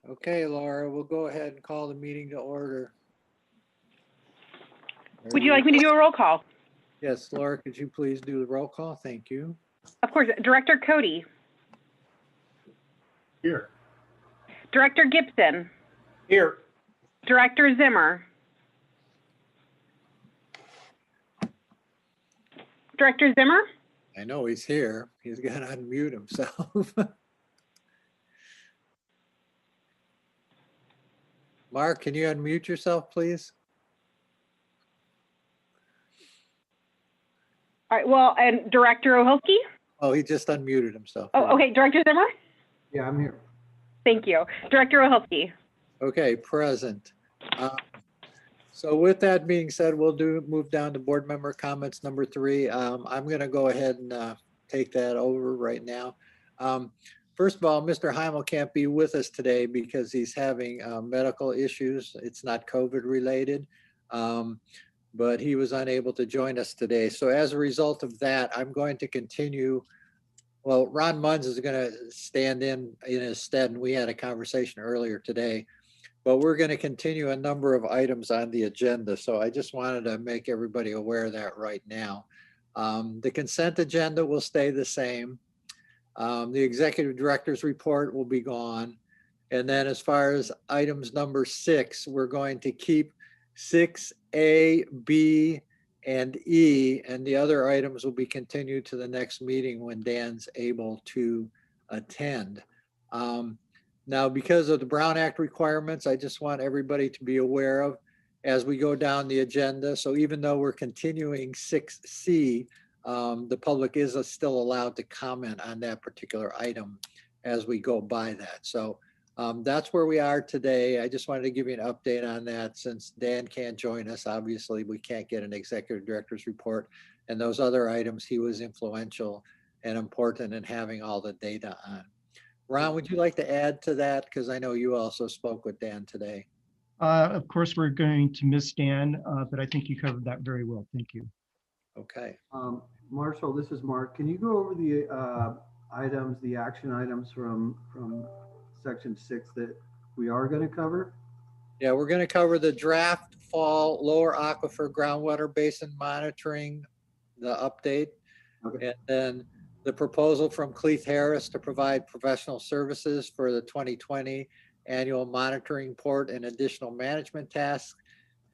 Okay, Laura, we'll go ahead and call the meeting to order. Would you like me to do a roll call? Yes, Laura, could you please do the roll call? Thank you. Of course. Director Cody. Here. Director Gibson. Here. Director Zimmer. Director Zimmer? I know he's here. He's got to unmute himself. Mark, can you unmute yourself, please? All right, well, and Director Oholsky? Oh, he just unmuted himself. Oh, okay, Director Zimmer? Yeah, I'm here. Thank you. Director Oholsky? Okay, present. So with that being said, we'll move down to board member comments number 3. I'm going to go ahead and take that over right now. First of all, Mr. Heimel can't be with us today because he's having medical issues. It's not COVID related, but he was unable to join us today. So as a result of that, I'm going to continue. Well, Ron Munz is going to stand in his stead, and we had a conversation earlier today. But we're going to continue a number of items on the agenda. So I just wanted to make everybody aware of that right now. The consent agenda will stay the same. The executive director's report will be gone. And then as far as items number 6, we're going to keep 6A, B, and E, and the other items will be continued to the next meeting when Dan's able to attend. Now, because of the Brown Act requirements, I just want everybody to be aware of as we go down the agenda. So even though we're continuing 6C, the public is still allowed to comment on that particular item as we go by that. So that's where we are today. I just wanted to give you an update on that since Dan can't join us. Obviously, we can't get an executive director's report. And those other items, he was influential and important in having all the data on. Ron, would you like to add to that? Because I know you also spoke with Dan today. Of course, we're going to miss Dan, but I think you covered that very well. Thank you. Okay. Marshall, this is Mark. Can you go over the items, the action items from section 6 that we are going to cover? Yeah, we're going to cover the draft fall lower aquifer groundwater basin monitoring, the update, Okay. and then the proposal from Cleith Harris to provide professional services for the 2020 annual monitoring report and additional management tasks,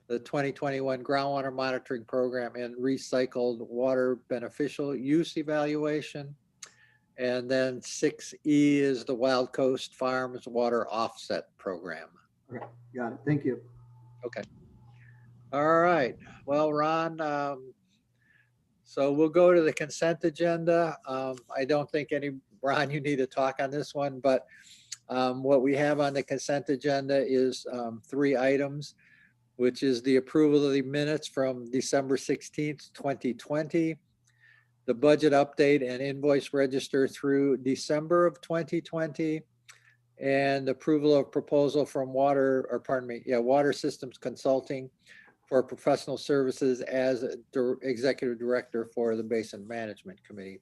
the 2021 groundwater monitoring program and recycled water beneficial use evaluation. And then 6E is the Wild Coast Farms water offset program. Okay, got it. Thank you. Okay. All right. Well, Ron, so we'll go to the consent agenda. I don't think Ron, you need to talk on this one, but what we have on the consent agenda is 3 items, which is the approval of the minutes from December 16th, 2020, the budget update and invoice register through December of 2020, and approval of proposal from Water Systems Consulting for professional services as executive director for the Basin Management Committee.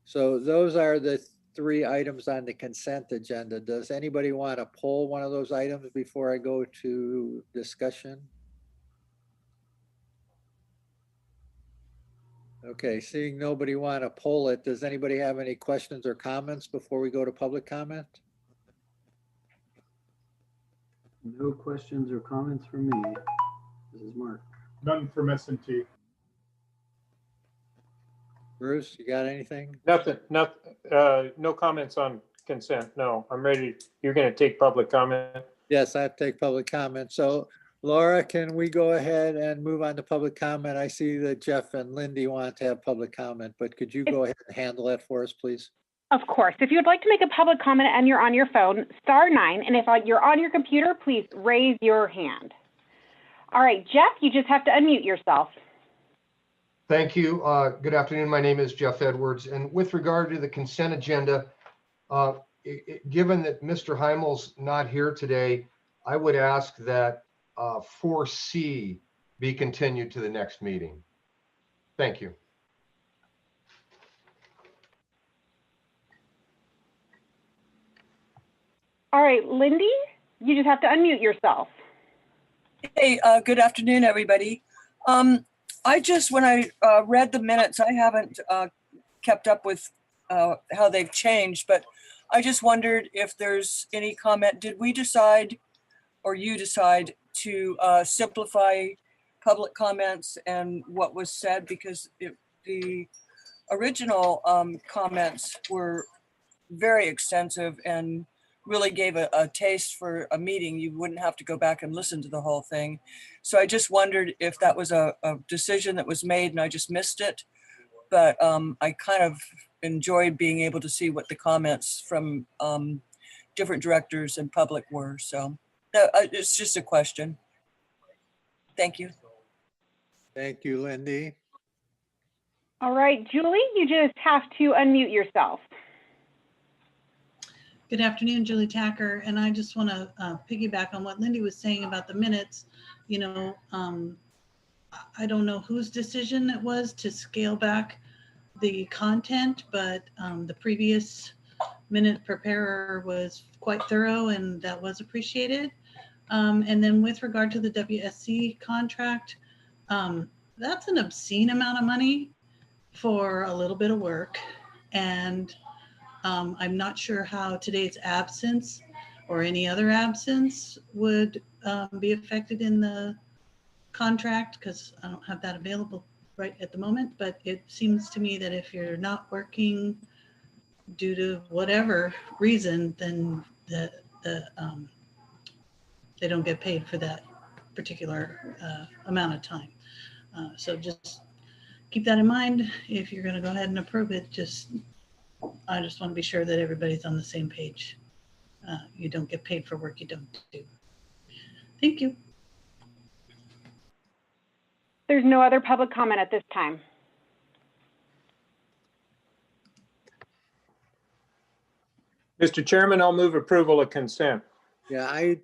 So those are the 3 items on the consent agenda. Does anybody want to pull one of those items before I go to discussion? Okay, seeing nobody want to pull it, does anybody have any questions or comments before we go to public comment? No questions or comments from me. This is Mark. None from S&T. Bruce, you got anything? Nothing, no comments on consent. No, I'm ready. You're going to take public comment. Yes, I have to take public comment. So Laura, can we go ahead and move on to public comment? I see that Jeff and Lindy want to have public comment, but could you go ahead and handle that for us, please? Of course. If you would like to make a public comment and you're on your phone, *9. And if you're on your computer, please raise your hand. All right, Jeff, you just have to unmute yourself. Thank you. Good afternoon. My name is Jeff Edwards. And with regard to the consent agenda, given that Mr. Heimel's not here today, I would ask that 4C be continued to the next meeting. Thank you. All right, Lindy, You just have to unmute yourself. Hey, good afternoon, everybody. I just, when I read the minutes, I haven't kept up with how they've changed, but I just wondered if there's any comment. Did we decide, or you decide, to simplify public comments and what was said? Because the original comments were very extensive and really gave a taste for a meeting. You wouldn't have to go back and listen to the whole thing. So I just wondered if that was a decision that was made and I just missed it. But I kind of enjoyed being able to see what the comments from different directors and public were. So it's just a question. Thank you. Thank you, Lindy. All right, Julie, you just have to unmute yourself. Good afternoon, Julie Tacker, and I just want to piggyback on what Lindy was saying about the minutes. You know, I don't know whose decision it was to scale back the content, but the previous minute preparer was quite thorough and that was appreciated. And then with regard to the WSC contract, that's an obscene amount of money for a little bit of work. And I'm not sure how today's absence or any other absence would be affected in the contract, because I don't have that available right at the moment. But it seems to me that if you're not working due to whatever reason, then they don't get paid for that particular amount of time. So just keep that in mind. If you're going to go ahead and approve it, I just want to be sure that everybody's on the same page. You don't get paid for work you don't do. Thank you. There's no other public comment at this time. Mr. Chairman, I'll move approval of consent. Yeah, I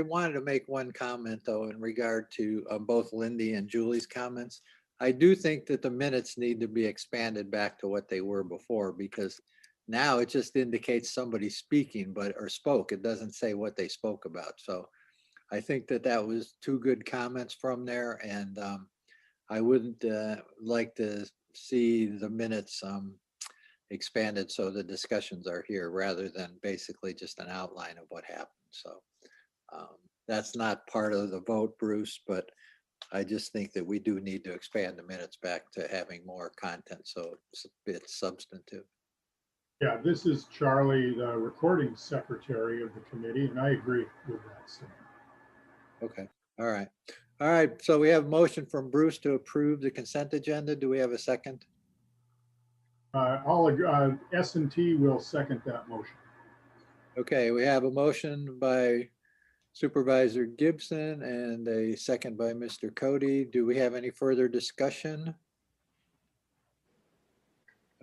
wanted to make one comment though in regard to both Lindy and Julie's comments. I do think that the minutes need to be expanded back to what they were before, because now it just indicates somebody speaking or spoke. It doesn't say what they spoke about. So I think that was two good comments from there, and I wouldn't like to see the minutes expanded so the discussions are here rather than basically just an outline of what happened. So that's not part of the vote, Bruce, but I just think that we do need to expand the minutes back to having more content so it's substantive. Yeah, this is Charlie, the recording secretary of the committee, and I agree with that statement. Okay, all right. All right, so we have a motion from Bruce to approve the consent agenda. Do we have a second? S&T will second that motion. Okay, we have a motion by Supervisor Gibson and a second by Mr. Cody. Do we have any further discussion?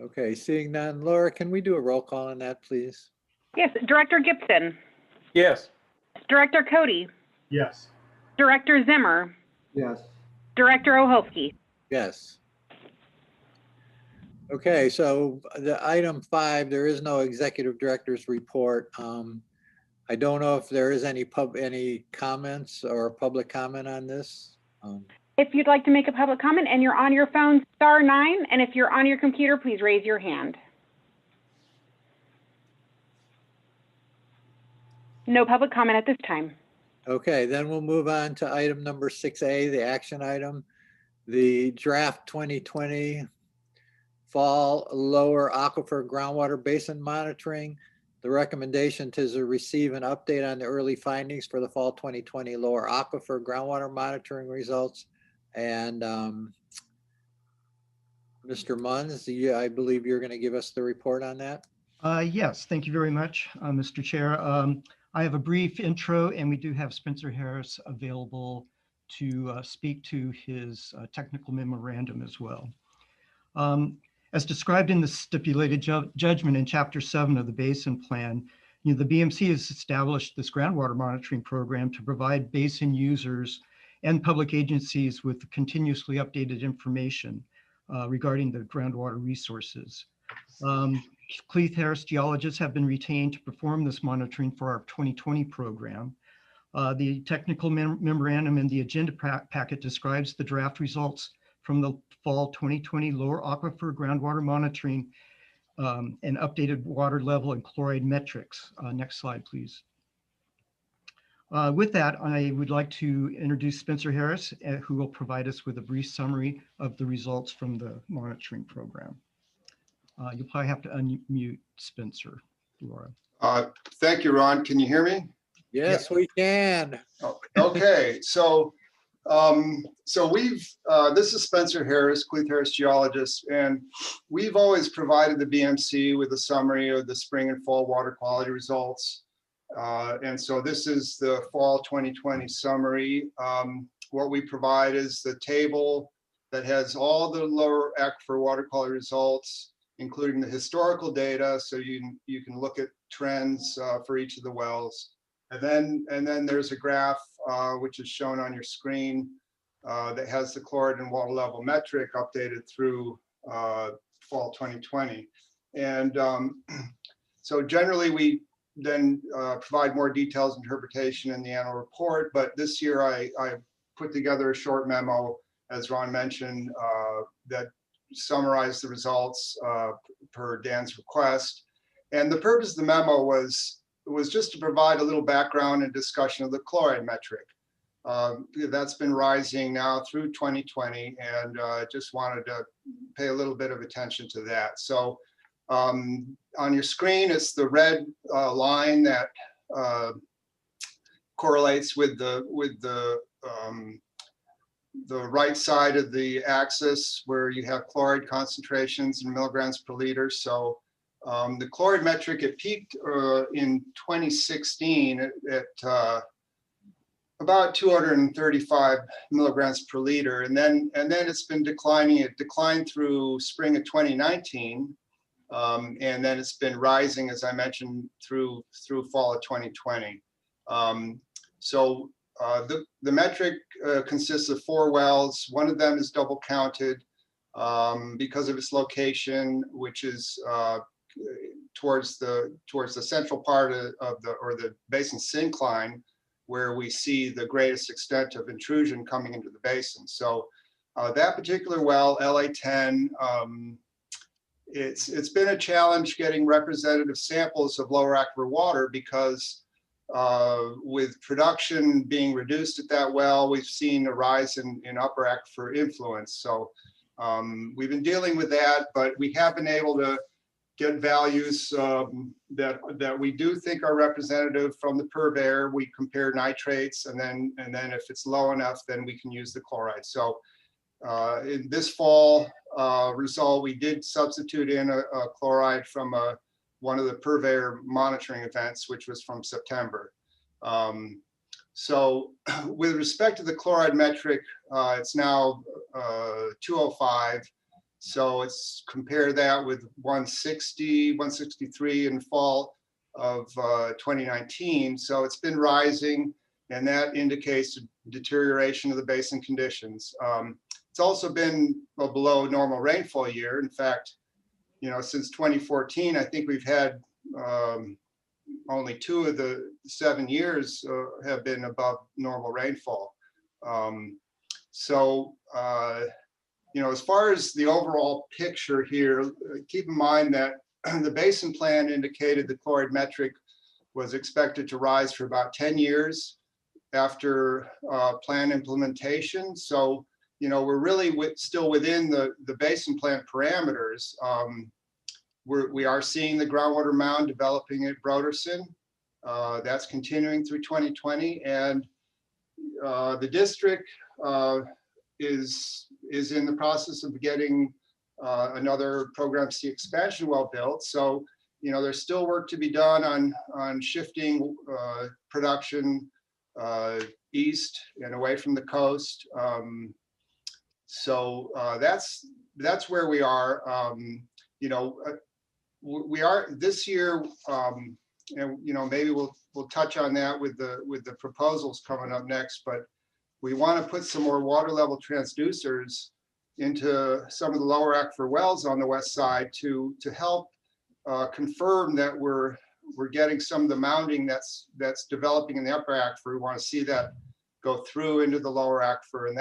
Okay, seeing none. Laura, can we do a roll call on that, please? Yes, Director Gibson, Yes. Director Cody, Yes. Director Zimmer, Yes. Director Oholsky. Yes. Okay, so the item 5, there is no executive director's report. I don't know if there is any comments or public comment on this. If you'd like to make a public comment and you're on your phone, *9, and if you're on your computer, please raise your hand. No public comment at this time. Okay, then we'll move on to item number 6A, the action item, the draft 2020 fall lower aquifer groundwater basin monitoring. The recommendation is to receive an update on the early findings for the fall 2020 lower aquifer groundwater monitoring results. And Mr. Munns, I believe you're going to give us the report on that. Yes, thank you very much, Mr. Chair. I have a brief intro, and we do have Spencer Harris available to speak to his technical memorandum as well. As described in the stipulated judgment in Chapter 7 of the Basin Plan, the BMC has established this groundwater monitoring program to provide basin users and public agencies with continuously updated information regarding the groundwater resources. Cleith Harris geologists have been retained to perform this monitoring for our 2020 program. The technical memorandum in the agenda packet describes the draft results from the fall 2020 lower aquifer groundwater monitoring and updated water level and chloride metrics. Next slide, please. With that, I would like to introduce Spencer Harris, who will provide us with a brief summary of the results from the monitoring program. You'll probably have to unmute Spencer, Laura. Thank you, Ron. Can you hear me? Yes, we can. Oh, okay, so this is Spencer Harris, Cleith Harris geologist, and we've always provided the BMC with a summary of the spring and fall water quality results. And so this is the fall 2020 summary. What we provide is the table that has all the lower aquifer water quality results, including the historical data, so you can look at trends for each of the wells. And then there's a graph which is shown on your screen that has the chloride and water level metric updated through fall 2020. And so generally we then provide more details interpretation in the annual report, but this year I put together a short memo, as Ron mentioned, that summarized the results per Dan's request. And the purpose of the memo was just to provide a little background and discussion of the chloride metric. That's been rising now through 2020, and just wanted to pay a little bit of attention to that. So on your screen, it's the red line that correlates with the right side of the axis where you have chloride concentrations in milligrams per liter. So the chloride metric, it peaked in 2016 at about 235 milligrams per liter, and then it's been declining. It declined through spring of 2019, and then it's been rising, as I mentioned, through fall of 2020. So the metric consists of 4 wells. One of them is double counted because of its location, which is towards the central part of the basin syncline, where we see the greatest extent of intrusion coming into the basin. So that particular well, LA10, it's been a challenge getting representative samples of lower aquifer water because with production being reduced at that well, we've seen a rise in upper aquifer influence. So we've been dealing with that, but we have been able to get values that we do think are representative from the purveyor. We compare nitrates, and then if it's low enough, then we can use the chloride. So in this fall result, we did substitute in a chloride from one of the purveyor monitoring events, which was from September. So with respect to the chloride metric, it's now 205. So it's compare that with 160, 163 in fall of 2019. So it's been rising, and that indicates deterioration of the basin conditions. It's also been a below normal rainfall year. In fact, since 2014, I think we've had only 2 of the 7 years have been above normal rainfall. As far as the overall picture here, keep in mind that the basin plan indicated the chloride metric was expected to rise for about 10 years after plan implementation. So, we're really still within the basin plan parameters. We are seeing the groundwater mound developing at Broderson. That's continuing through 2020, and the district is in the process of getting another Program C expansion well built. So, there's still work to be done on shifting production east and away from the coast. That's where we are. We are this year, and maybe we'll touch on that with the proposals coming up next. But we want to put some more water level transducers into some of the lower aquifer wells on the west side to help confirm that we're getting some of the mounding that's developing in the upper aquifer. We want to see that go through into the lower aquifer, and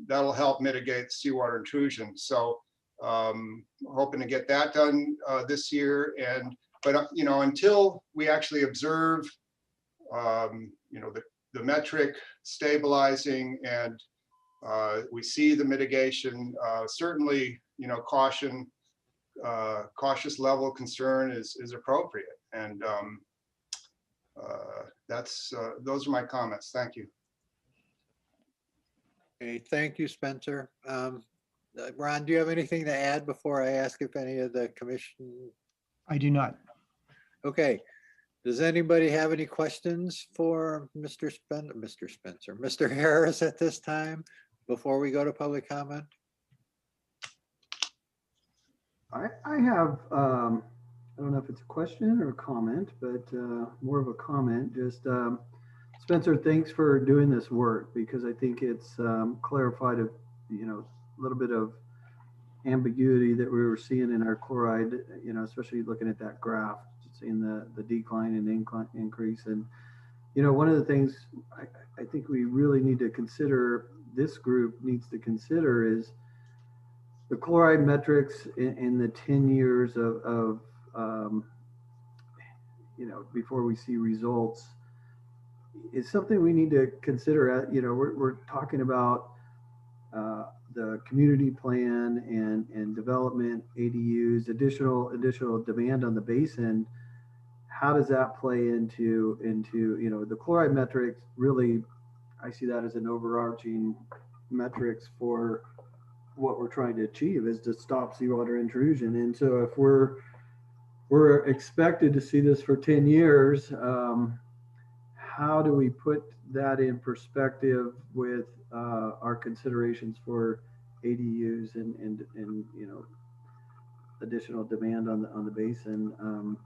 that'll help mitigate seawater intrusion. So hoping to get that done this year. But you know, until we actually observe you know, the metric stabilizing and we see the mitigation, certainly, you know, cautious level of concern is appropriate. And those are my comments. Thank you. Okay, thank you, Spencer. Ron, do you have anything to add before I ask if any of the commission? I do not. Okay. Does anybody have any questions for Mr. Harris at this time before we go to public comment? I have, I don't know if it's a question or a comment, but more of a comment. Just Spencer, thanks for doing this work, because I think it's clarified a little bit of ambiguity that we were seeing in our chloride, especially looking at that graph, seeing the decline and increase. And, one of the things I think we really need to consider, this group needs to consider, is the chloride metrics in the 10 years of before we see results is something we need to consider. We're talking about the community plan and development, ADUs, additional demand on the basin. How does that play into the chloride metrics? Really, I see that as an overarching metrics for what we're trying to achieve, is to stop seawater intrusion. And so if we're expected to see this for 10 years, how do we put that in perspective with our considerations for ADUs and additional demand on the basin?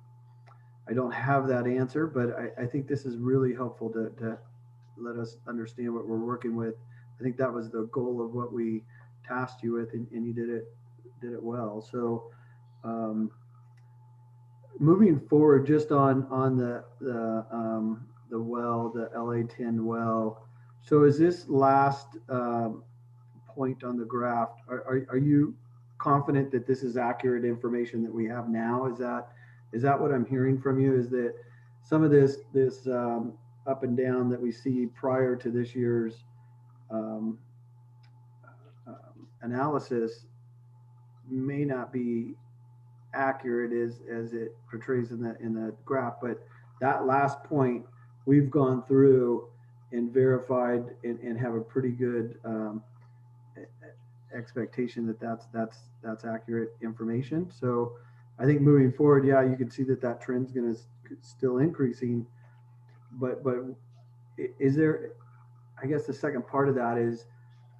I don't have that answer, but I think this is really helpful to let us understand what we're working with. I think that was the goal of what we tasked you with, and you did it well. So moving forward, just on the well, the LA10 well. So is this last point on the graph, are you confident that this is accurate information that we have now? Is that what I'm hearing from you? Is that some of this up and down that we see prior to this year's analysis may not be accurate as it portrays in the graph, but that last point we've gone through and verified and have a pretty good expectation that that's accurate information. So I think moving forward, yeah, you can see that trend's going to still increasing, but is there, I guess the second part of that is,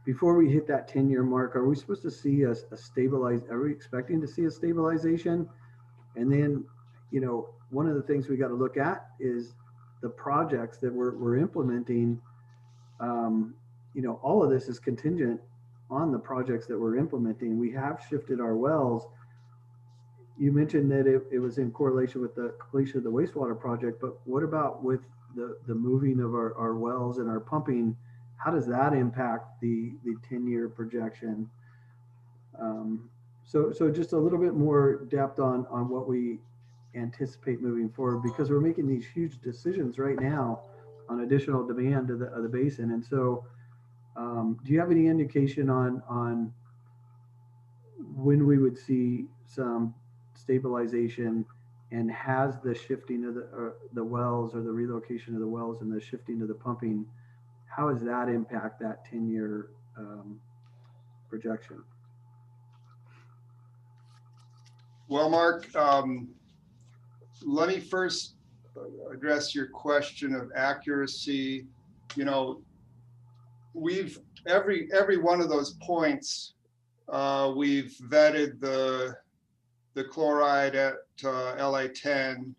before we hit that 10-year mark, are we supposed to see a stabilize? Are we expecting to see a stabilization? And then, one of the things we got to look at is the projects that we're implementing. All of this is contingent on the projects that we're implementing. We have shifted our wells. You mentioned that it was in correlation with the completion of the wastewater project, but what about with the moving of our wells and our pumping? How does that impact the 10-year projection? So just a little bit more depth on what we anticipate moving forward, because we're making these huge decisions right now on additional demand of the basin. And so do you have any indication on when we would see some stabilization, and has the shifting of the wells, or the relocation of the wells and the shifting of the pumping, how does that impact that 10-year projection? Well, Mark, let me first address your question of accuracy. We've every one of those points, we've vetted the chloride at LA10,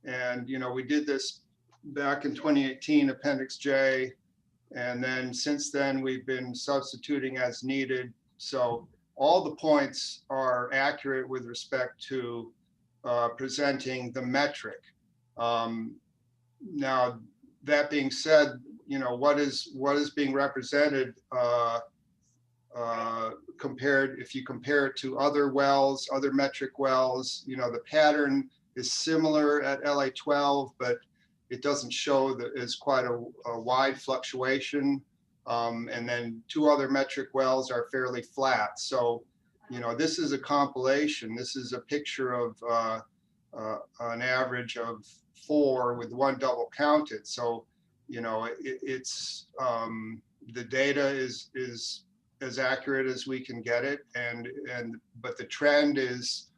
and we did this back in 2018, Appendix J, and then since then we've been substituting as needed. So all the points are accurate with respect to presenting the metric. Now, that being said, what is being represented compared, if you compare it to other wells, other metric wells, the pattern is similar at LA12, but it doesn't show that it's quite a wide fluctuation. And then 2 other metric wells are fairly flat. So, this is a compilation. This is a picture of an average of 4 with 1 double counted. So, it's the data is as accurate as we can get it, but the trend is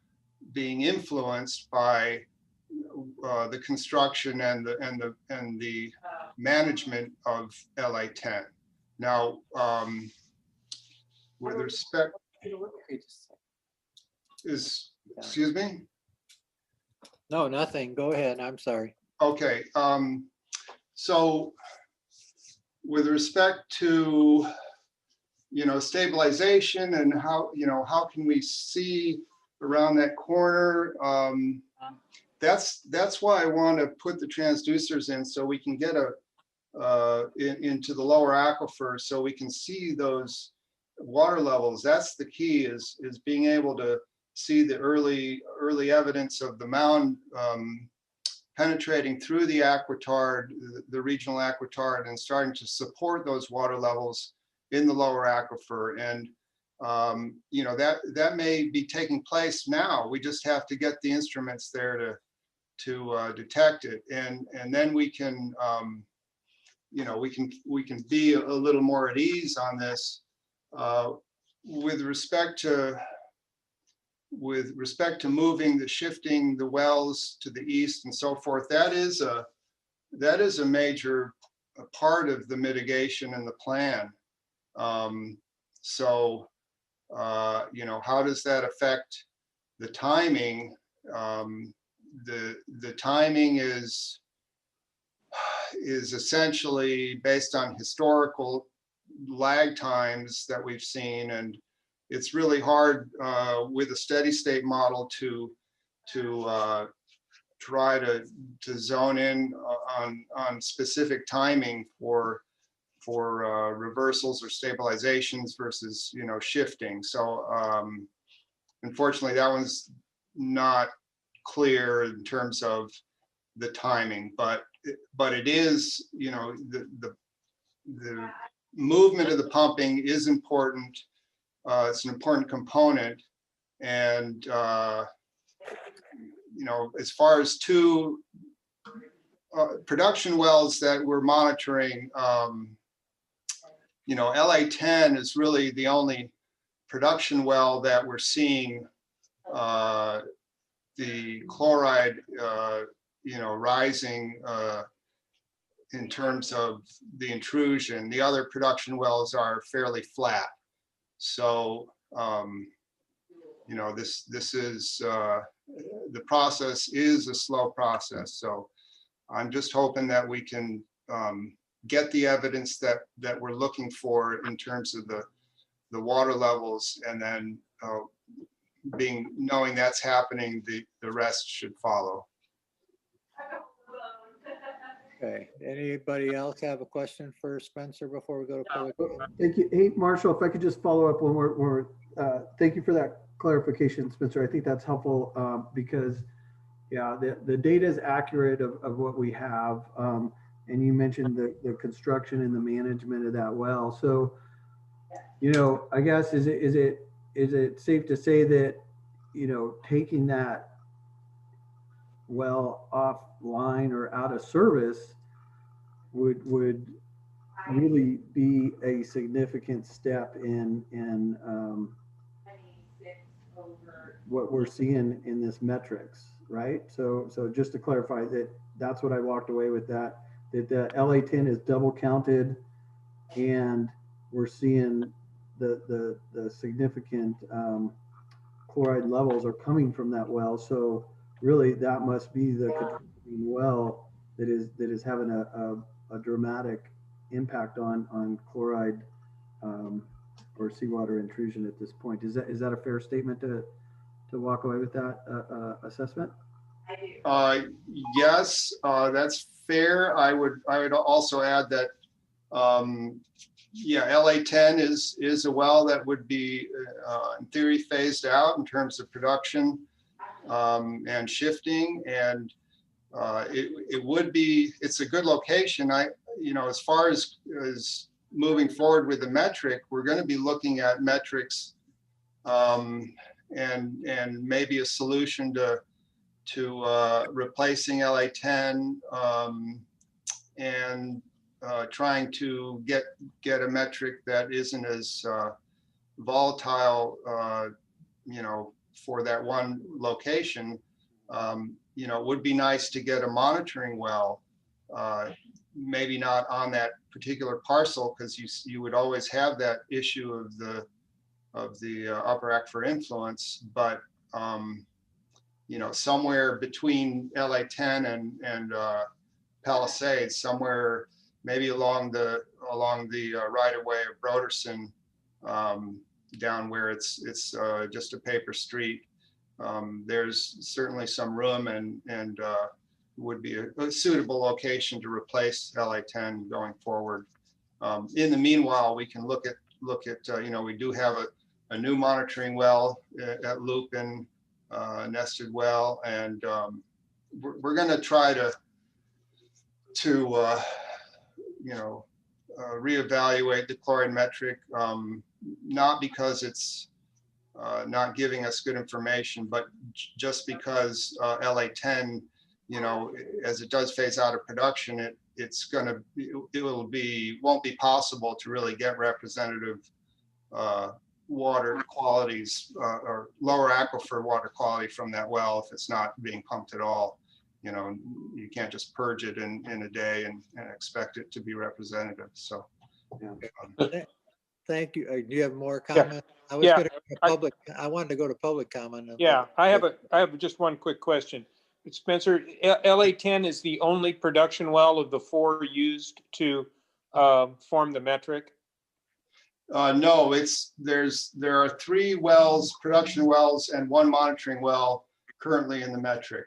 being influenced by the construction and the management of LA10. Now, with respect, excuse me? No, nothing. Go ahead. I'm sorry. Okay. So with respect to, stabilization and how can we see around that corner? That's why I want to put the transducers in, so we can get into the lower aquifer, so we can see those water levels. That's the key, is being able to see the early evidence of the mound penetrating through the aquitard, the regional aquitard, and starting to support those water levels in the lower aquifer. And that may be taking place now. We just have to get the instruments there to detect it, and then we can we can be a little more at ease on this. With respect to shifting the wells to the east and so forth, that is a major part of the mitigation and the plan. So how does that affect the timing? The timing is essentially based on historical lag times that we've seen, and it's really hard with a steady state model to try to zone in on specific timing for reversals or stabilizations versus shifting. So unfortunately, that one's not clear in terms of the timing, but it is, the movement of the pumping is important. It's an important component, and as far as 2 production wells that we're monitoring, LA10 is really the only production well that we're seeing the chloride rising in terms of the intrusion. The other production wells are fairly flat. So this is the process is a slow process. So I'm just hoping that we can get the evidence that we're looking for in terms of the water levels, and then knowing that's happening, the rest should follow. Okay. Anybody else have a question for Spencer before we go to public? Thank you. Hey, Marshall, if I could just follow up when we're thank you for that clarification, Spencer. I think that's helpful because, yeah, the data is accurate of what we have. And you mentioned the construction and the management of that well. So, I guess, is it safe to say that, taking that well offline or out of service would really be a significant step in what we're seeing in this metrics, right? So just to clarify, that's what I walked away with, that the LA10 is double counted, and we're seeing the significant chloride levels are coming from that well. So really, that must be the contributing well that is having a dramatic impact on chloride or seawater intrusion at this point. Is that a fair statement to walk away with that assessment? Yes, that's fair. I would also add that, yeah, LA10 is a well that would be, in theory, phased out in terms of production and shifting, and it's a good location. As far as moving forward with the metric, we're going to be looking at metrics and maybe a solution to replacing LA10 and trying to get a metric that isn't as volatile, for that one location. It would be nice to get a monitoring well, maybe not on that particular parcel, because you would always have that issue of the upper aquifer influence, but somewhere between LA10 and Palisades, somewhere maybe along the right of way of Broderson, down where it's just a paper street. There's certainly some room and would be a suitable location to replace LA10 going forward. In the meanwhile, we can look at we do have a new monitoring well at Lupin, nested well, and we're going to try to reevaluate the chloride metric, not because it's not giving us good information, but just because LA10, as it does phase out of production, won't be possible to really get representative water qualities or lower aquifer water quality from that well if it's not being pumped at all. You can't just purge it in a day and expect it to be representative. So, Thank you. Do you have more Yeah. comments? I was Yeah, going to public. I wanted to go to public comment. Yeah, I have just one quick question. Spencer, LA10 is the only production well of the 4 used to form the metric? No, there are 3 wells, production wells, and 1 monitoring well currently in the metric.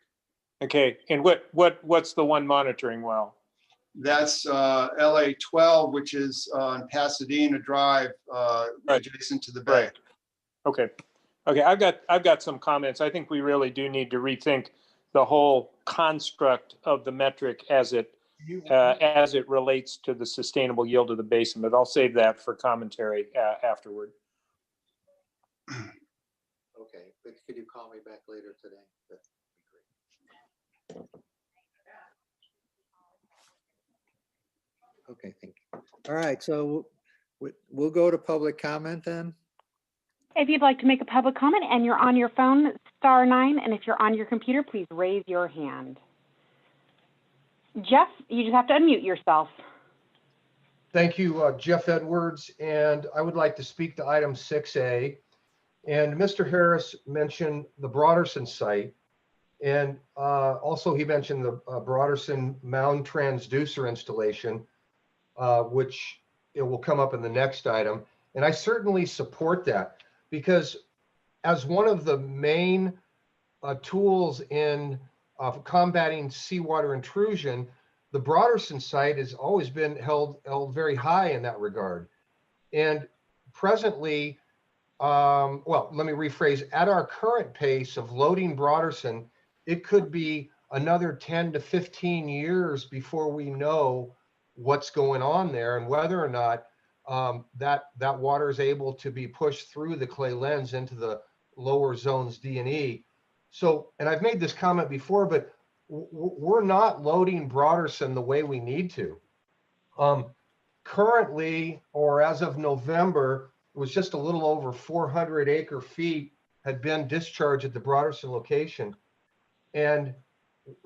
Okay, and what's the one monitoring well? That's LA12, which is on Pasadena Drive, Right. adjacent to the bay. Right. Okay. I've got some comments. I think we really do need to rethink the whole construct of the metric as it relates to the sustainable yield of the basin. But I'll save that for commentary afterward. Okay, but could you call me back later today? That'd be great. Okay, thank you. All right, so we'll go to public comment then. If you'd like to make a public comment and you're on your phone, star 9, and if you're on your computer, please raise your hand. Jeff, you just have to unmute yourself. Thank you, Jeff Edwards, and I would like to speak to item 6A. And Mr. Harris mentioned the Broderson site, and also he mentioned the Broderson mound transducer installation, which it will come up in the next item. And I certainly support that, because as one of the main tools in combating seawater intrusion, the Broderson site has always been held very high in that regard. And presently, well, let me rephrase, at our current pace of loading Broderson, it could be another 10 to 15 years before we know what's going on there and whether or not that water is able to be pushed through the clay lens into the lower zones D and E. So, and I've made this comment before, but we're not loading Broderson the way we need to. Currently, or as of November, it was just a little over 400 acre feet had been discharged at the Broderson location. And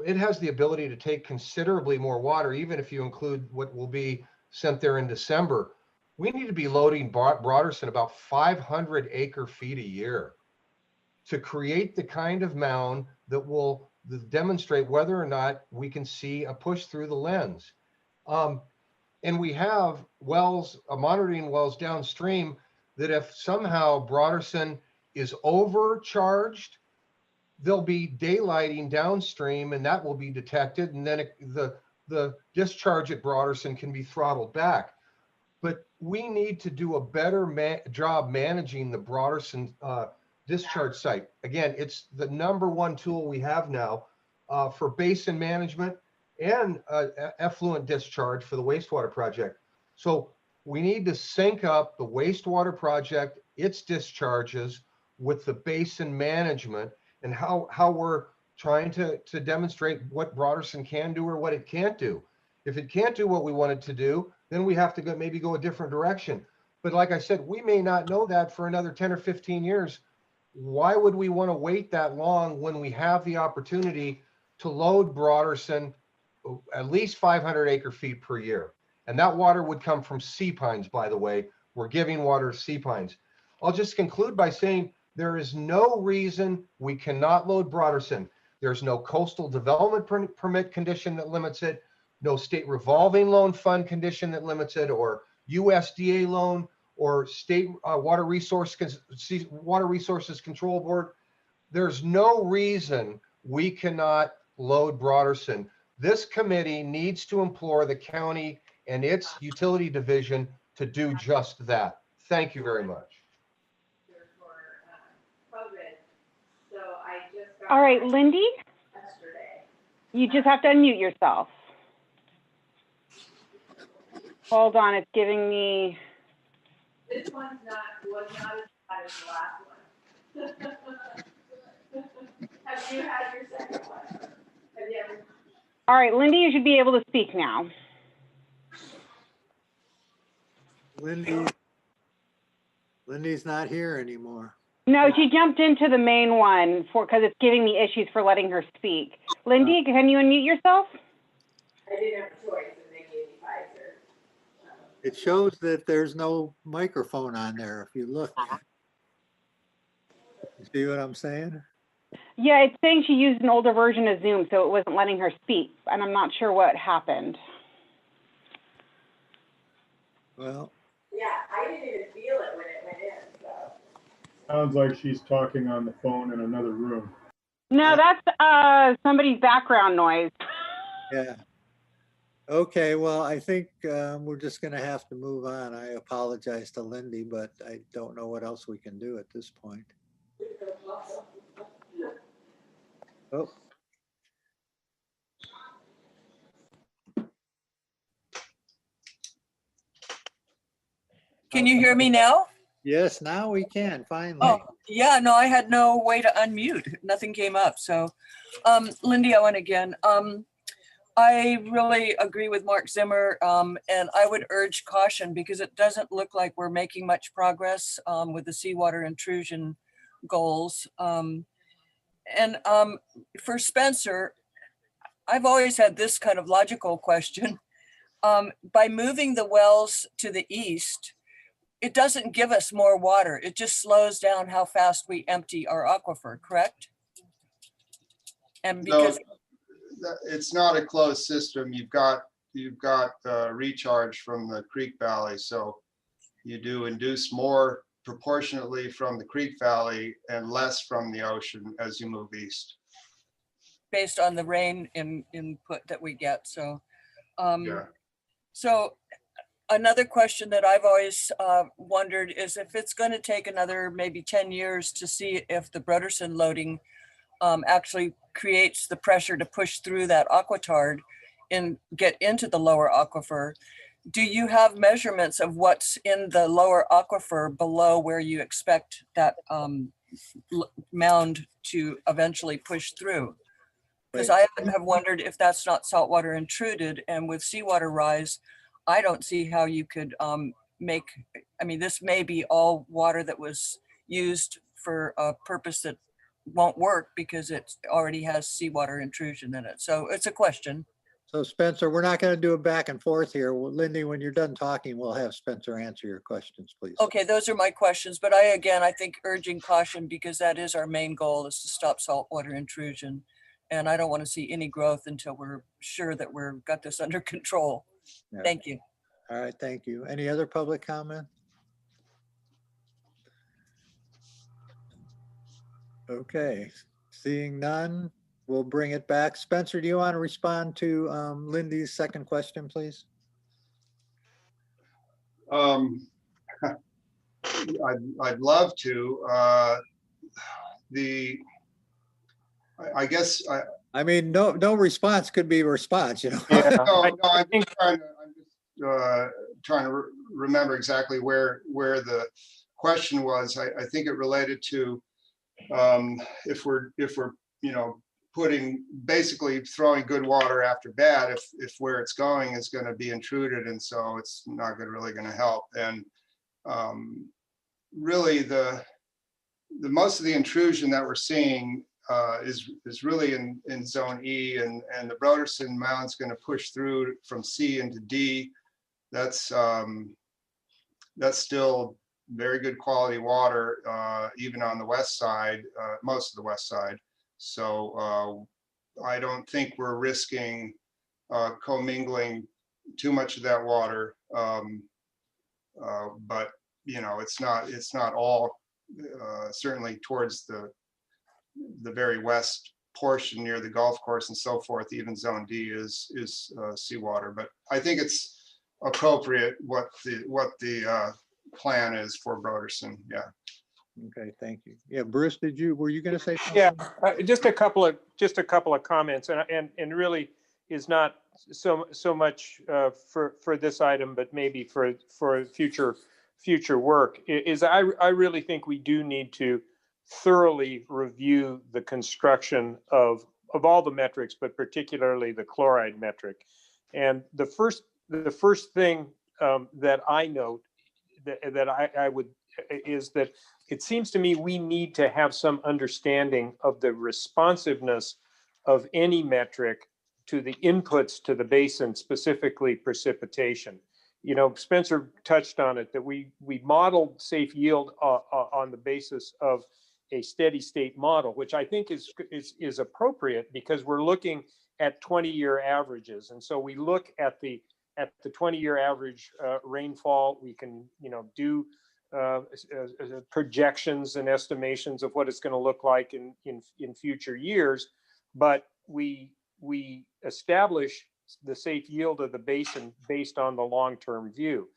it has the ability to take considerably more water, even if you include what will be sent there in December. We need to be loading Broderson about 500 acre feet a year to create the kind of mound that will demonstrate whether or not we can see a push through the lens. And we have wells, monitoring wells downstream that if somehow Broderson is overcharged, there'll be daylighting downstream and that will be detected. And then the discharge at Broderson can be throttled back. But we need to do a better job managing the Broderson discharge site. Again, it's the #1 tool we have now for basin management and effluent discharge for the wastewater project. So we need to sync up the wastewater project, its discharges with the basin management and how we're trying to demonstrate what Broderson can do or what it can't do. If it can't do what we want it to do, then we have to maybe go a different direction. But like I said, we may not know that for another 10 or 15 years. Why would we want to wait that long when we have the opportunity to load Broderson at least 500 acre feet per year? And that water would come from sea pines, by the way. We're giving water to sea pines. I'll just conclude by saying there is no reason we cannot load Broderson. There's no coastal development permit condition that limits it, no state revolving loan fund condition that limits it, or USDA loan, or state water resources control board. There's no reason we cannot load Broderson. This committee needs to implore the county and its utility division to do just that. Thank you very much. All right, Lindy, you just have to unmute yourself. Hold on, it's giving me. This one's was not as bad as the last one. Have you had your second one? Have you ever? All right, Lindy, you should be able to speak now. Lindy's not here anymore. No, she jumped into the main one because it's giving me issues for letting her speak. Lindy, can you unmute yourself? I didn't have a choice and they gave me Pfizer. It shows that there's no microphone on there if you look. You see what I'm saying? Yeah, it's saying she used an older version of Zoom, so it wasn't letting her speak, and I'm not sure what happened. Well. Yeah, I didn't even feel it when it went in, so. Sounds like she's talking on the phone in another room. No, that's somebody's background noise. Yeah. Okay, well, I think we're just going to have to move on. I apologize to Lindy, but I don't know what else we can do at this point. Oh. Can you hear me now? Yes, now we can finally. Oh, yeah, no, I had no way to unmute. Nothing came up. So, Lindy Owen again. I really agree with Mark Zimmer, and I would urge caution because it doesn't look like we're making much progress with the seawater intrusion goals. For Spencer, I've always had this kind of logical question. By moving the wells to the east, it doesn't give us more water. It just slows down how fast we empty our aquifer, correct? And because it's not a closed system. You've got recharge from the creek valley, so you do induce more proportionately from the creek valley and less from the ocean as you move east. Based on the rain input that we get, so Yeah. So another question that I've always wondered is if it's going to take another maybe 10 years to see if the Broderson loading actually creates the pressure to push through that aquitard and get into the lower aquifer. Do you have measurements of what's in the lower aquifer below where you expect that mound to eventually push through? Because I have wondered if that's not saltwater intruded, and with seawater rise, I don't see how you could this may be all water that was used for a purpose that won't work because it already has seawater intrusion in it. So it's a question. So Spencer, we're not going to do a back and forth here. Well, Lindy, when you're done talking, we'll have Spencer answer your questions, please. Okay, those are my questions. But I think urging caution because that is our main goal, is to stop saltwater intrusion. And I don't want to see any growth until we're sure that we've got this under control. Yeah. Thank you. All right, thank you. Any other public comment? Okay, seeing none, we'll bring it back. Spencer, do you want to respond to Lindy's second question, please? Um, I'd love to. The, I guess, I mean, no response could be a response, you know? Yeah, no, I no, I'm think just trying to remember exactly where the question was. I think it related to if we're you know putting basically throwing good water after bad, if where it's going is going to be intruded, and so it's not really going to help. And really the most of the intrusion that we're seeing is really in zone E, and the Broderson Mound's going to push through from C into D. That's still very good quality water, even on the west side, most of the west side. So I don't think we're risking commingling too much of that water. But you know, it's not all certainly towards the very west portion near the golf course and so forth. Even zone D is seawater, but I think it's appropriate what the plan is for Broderson. Yeah. Okay, thank you. Yeah, Bruce, were you going to say something? yeah, just a couple of comments, and really is not so much for this item, but maybe for future work. Is I really think we do need to thoroughly review the construction of all the metrics, but particularly the chloride metric. And the first thing that I note that I would is that it seems to me we need to have some understanding of the responsiveness of any metric to the inputs to the basin, specifically precipitation. You know, Spencer touched on it, that we modeled safe yield on the basis of a steady state model, which I think is appropriate because we're looking at 20-year averages. And so we look at the 20-year average rainfall. We can, you know, do projections and estimations of what it's going to look like in future years, but we establish the safe yield of the basin based on the long-term view.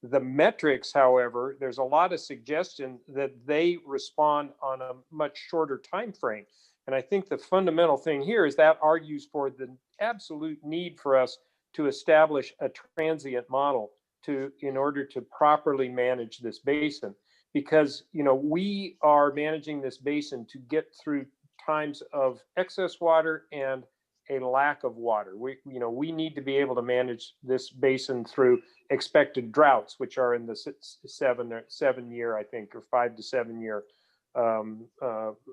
The metrics, however, there's a lot of suggestion that they respond on a much shorter time frame. And I think the fundamental thing here is that argues for the absolute need for us to establish a transient model in order to properly manage this basin, because you know we are managing this basin to get through times of excess water and a lack of water. We need to be able to manage this basin through expected droughts, which are in the 7 year, I think, or 5 to 7 year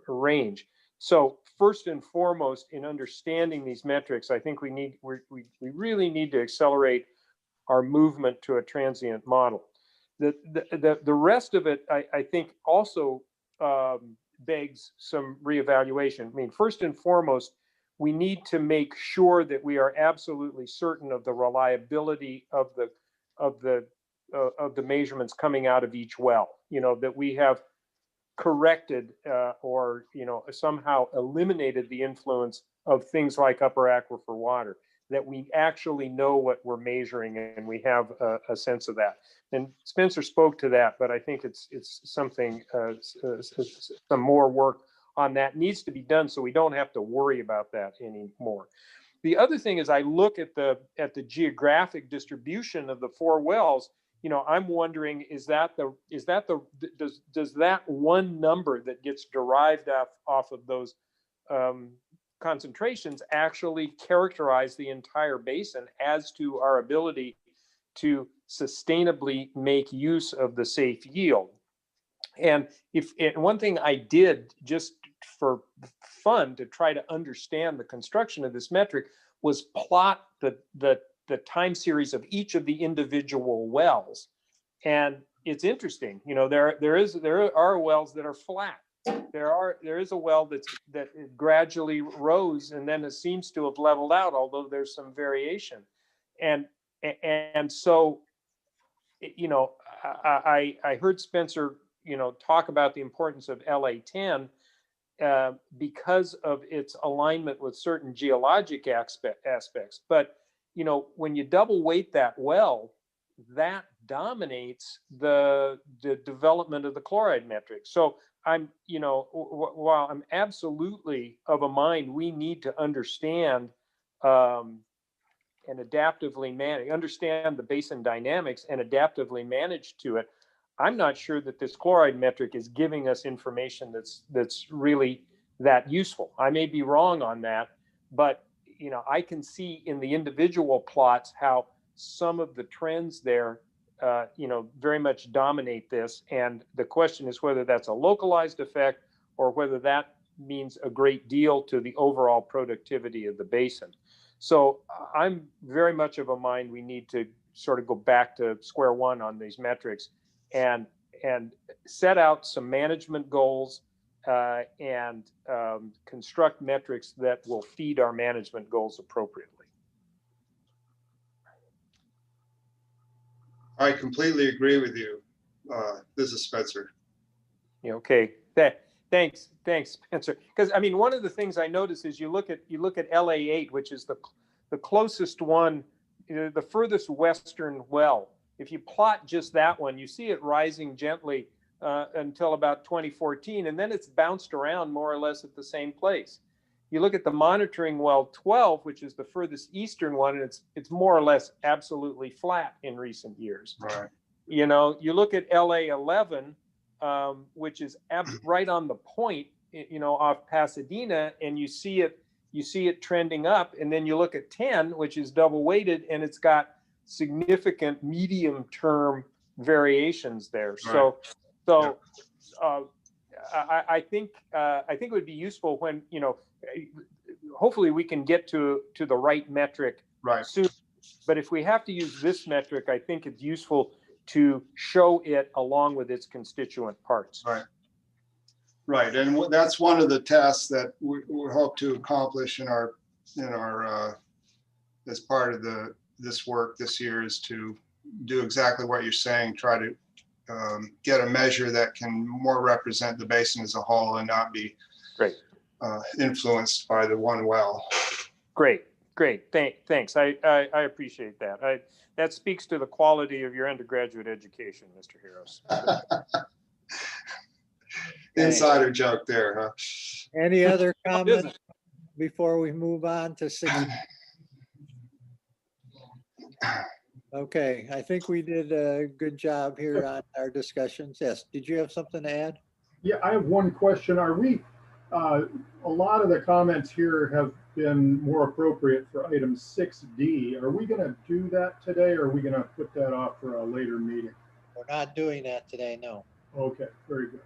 range. So first and foremost, in understanding these metrics, I think we really need to accelerate our movement to a transient model. The rest of it, I think, also begs some reevaluation. I mean, first and foremost, we need to make sure that we are absolutely certain of the reliability of the measurements coming out of each well. You know, that we have corrected or somehow eliminated the influence of things like upper aquifer water, that we actually know what we're measuring and we have a sense of that. And Spencer spoke to that, but I think it's something, some more work on that needs to be done so we don't have to worry about that anymore. The other thing is I look at the geographic distribution of the 4 wells. You know, I'm wondering, does that one number that gets derived off of those concentrations actually characterize the entire basin as to our ability to sustainably make use of the safe yield? And one thing I did just for fun to try to understand the construction of this metric was plot the time series of each of the individual wells. And it's interesting, you know, there are wells that are flat. There is a well that gradually rose and then it seems to have leveled out, although there's some variation. And so, you know, I heard Spencer, you know, talk about the importance of LA10. because of its alignment with certain geologic aspects. But, you know, when you double weight that well, that dominates the development of the chloride metric. So I'm, you know, while I'm absolutely of a mind, we need to understand and adaptively manage, understand the basin dynamics and adaptively manage to it. I'm not sure that this chloride metric is giving us information that's really that useful. I may be wrong on that, but you know, I can see in the individual plots how some of the trends there, you know, very much dominate this. And the question is whether that's a localized effect or whether that means a great deal to the overall productivity of the basin. So I'm very much of a mind we need to sort of go back to square one on these metrics and set out some management goals and construct metrics that will feed our management goals appropriately. I completely agree with you. This is Spencer. Okay, thanks, Spencer. Because I mean, one of the things I notice is you look at LA8, which is the closest one, you know, the furthest western well. If you plot just that one, you see it rising gently until about 2014, and then it's bounced around more or less at the same place. You look at the monitoring well 12, which is the furthest eastern one, and it's more or less absolutely flat in recent years. Right. You know, you look at LA11, which is right on the point, you know, off Pasadena, and you see it trending up, and then you look at 10, which is double weighted, and it's got significant medium term variations there. Right. So I think it would be useful when, you know, hopefully we can get to the right metric soon. But if we have to use this metric, I think it's useful to show it along with its constituent parts. Right, and that's one of the tasks that we hope to accomplish in our as part of this work this year, is to do exactly what you're saying. Try to get a measure that can more represent the basin as a whole and not be influenced by the one well. Great. Thanks. I appreciate that. That speaks to the quality of your undergraduate education, Mr. Harris. Insider joke there, huh? Any other comments before we move on to 6? Okay, I think we did a good job here on our discussions. Yes, did you have something to add? Yeah, I have one question. Are we, a lot of the comments here have been more appropriate for item 6D. Are we going to do that today, or are we going to put that off for a later meeting? We're not doing that today, no. Okay, very good.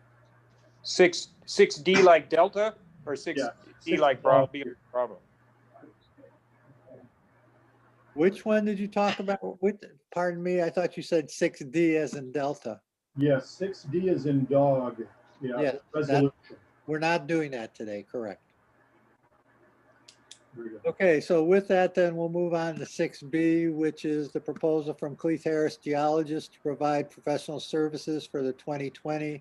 6D like Delta, or 6D like Bravo? Which one did you talk about? Pardon me, I thought you said 6D as in Delta. Yes, 6D is in dog. Yeah, resolution. We're not doing that today, correct. Okay, so with that, then we'll move on to 6B, which is the proposal from Cleith Harris Geologists to provide professional services for the 2020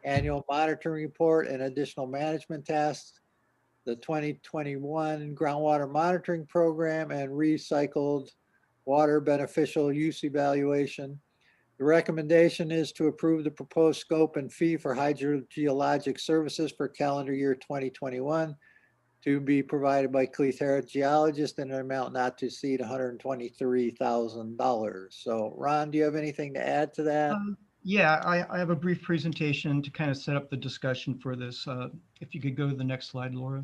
annual monitoring report and additional management tasks, the 2021 groundwater monitoring program, and recycled water beneficial use evaluation. The recommendation is to approve the proposed scope and fee for hydrogeologic services for calendar year 2021 to be provided by Cleith Harris Geologists in an amount not to exceed $123,000. So Ron, do you have anything to add to that? Yeah, I have a brief presentation to kind of set up the discussion for this. If you could go to the next slide, Laura.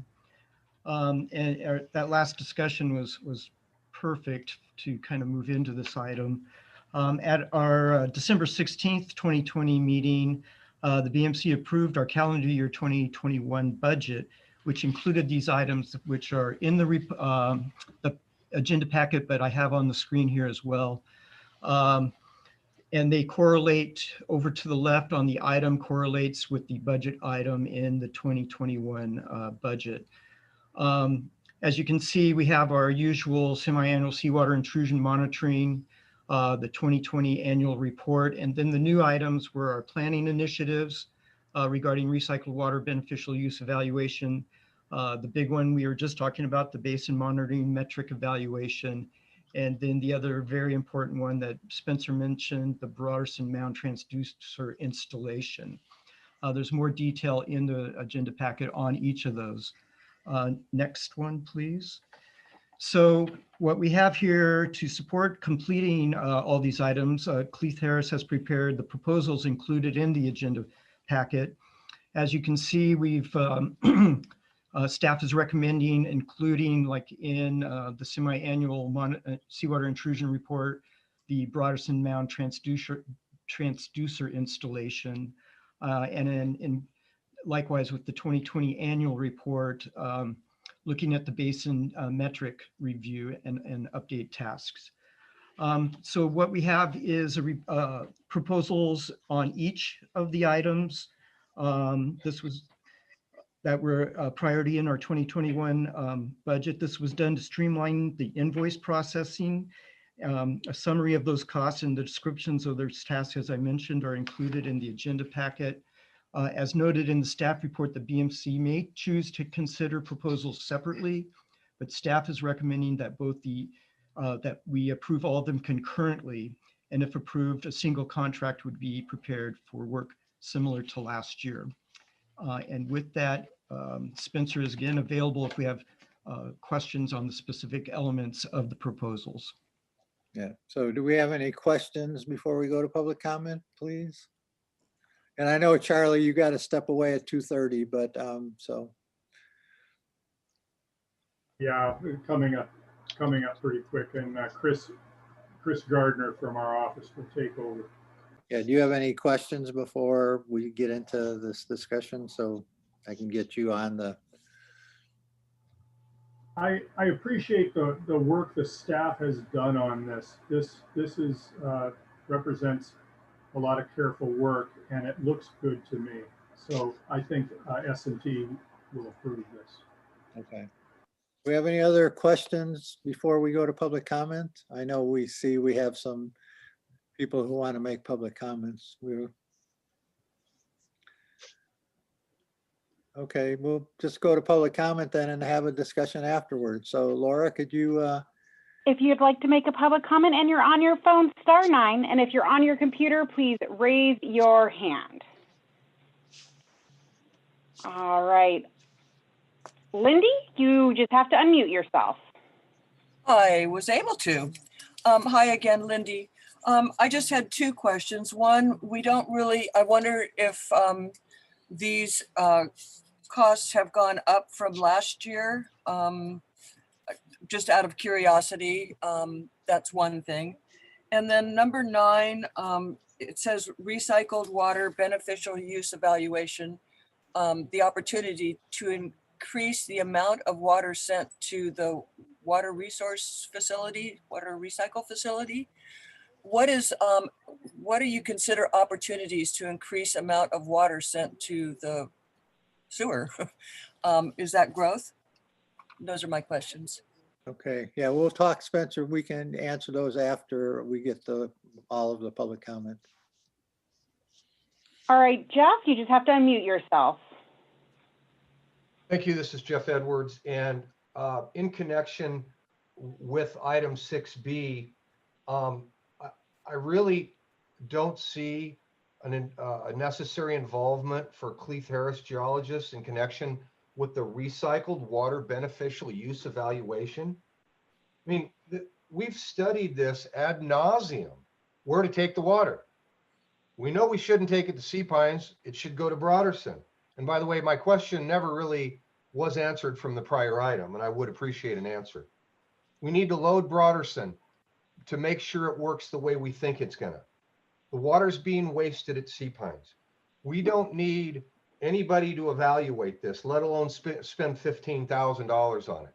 That last discussion was perfect to kind of move into this item. At our December 16th, 2020 meeting, the BMC approved our calendar year 2021 budget, which included these items, which are in the agenda packet, but I have on the screen here as well. And they correlate over to the left on the item correlates with the budget item in the 2021 budget. As you can see, we have our usual semi-annual seawater intrusion monitoring, the 2020 annual report, and then the new items were our planning initiatives, regarding recycled water beneficial use evaluation. The big one we were just talking about, the basin monitoring metric evaluation. And then the other very important one that Spencer mentioned, the Broderson Mound transducer installation. There's more detail in the agenda packet on each of those. Next one, please. So what we have here to support completing all these items, Cleith Harris has prepared the proposals included in the agenda packet. As you can see, we've staff is recommending including, like in the semi-annual seawater intrusion report, the Broderson Mound transducer installation, and likewise with the 2020 annual report, looking at the basin metric review and update tasks. So what we have is proposals on each of the items. That were a priority in our 2021 budget. This was done to streamline the invoice processing. A summary of those costs and the descriptions of those tasks, as I mentioned, are included in the agenda packet. As noted in the staff report, the BMC may choose to consider proposals separately, but staff is recommending that that we approve all of them concurrently. And if approved, a single contract would be prepared for work similar to last year. And with that, Spencer is again available if we have questions on the specific elements of the proposals. Yeah, so do we have any questions before we go to public comment, please? And I know, Charlie, you got to step away at 2:30, but so. Yeah, coming up pretty quick, and Chris Gardner from our office will take over. Yeah, do you have any questions before we get into this discussion so I can get you on the? I appreciate the work the staff has done on this. This is represents a lot of careful work, and it looks good to me. So I think S&T will approve this. Okay. Do we have any other questions before we go to public comment? I know we have some people who want to make public comments. Okay, we'll just go to public comment then and have a discussion afterwards. So Laura, could you? If you'd like to make a public comment and you're on your phone, *9. And if you're on your computer, please raise your hand. All right. Lindy, you just have to unmute yourself. I was able to. Hi again, Lindy. I just had two questions. One, I wonder if these costs have gone up from last year, just out of curiosity. That's one thing. And then number 9, it says recycled water beneficial use evaluation, the opportunity to increase the amount of water sent to the water resource facility, water recycle facility. What do you consider opportunities to increase amount of water sent to the sewer? Is that growth? Those are my questions. Okay, yeah, we'll talk, Spencer. We can answer those after we get all of the public comment. All right, Jeff, you just have to unmute yourself. Thank you. This is Jeff Edwards. And in connection with item 6B, I really don't see a necessary involvement for Cleith Harris geologists in connection with the recycled water beneficial use evaluation. I mean, we've studied this ad nauseum, where to take the water. We know we shouldn't take it to Sea Pines. It should go to Broderson. And by the way, my question never really was answered from the prior item, and I would appreciate an answer. We need to load Broderson to make sure it works the way we think it's gonna. The water's being wasted at Sea Pines. We don't need anybody to evaluate this, let alone spend $15,000 on it.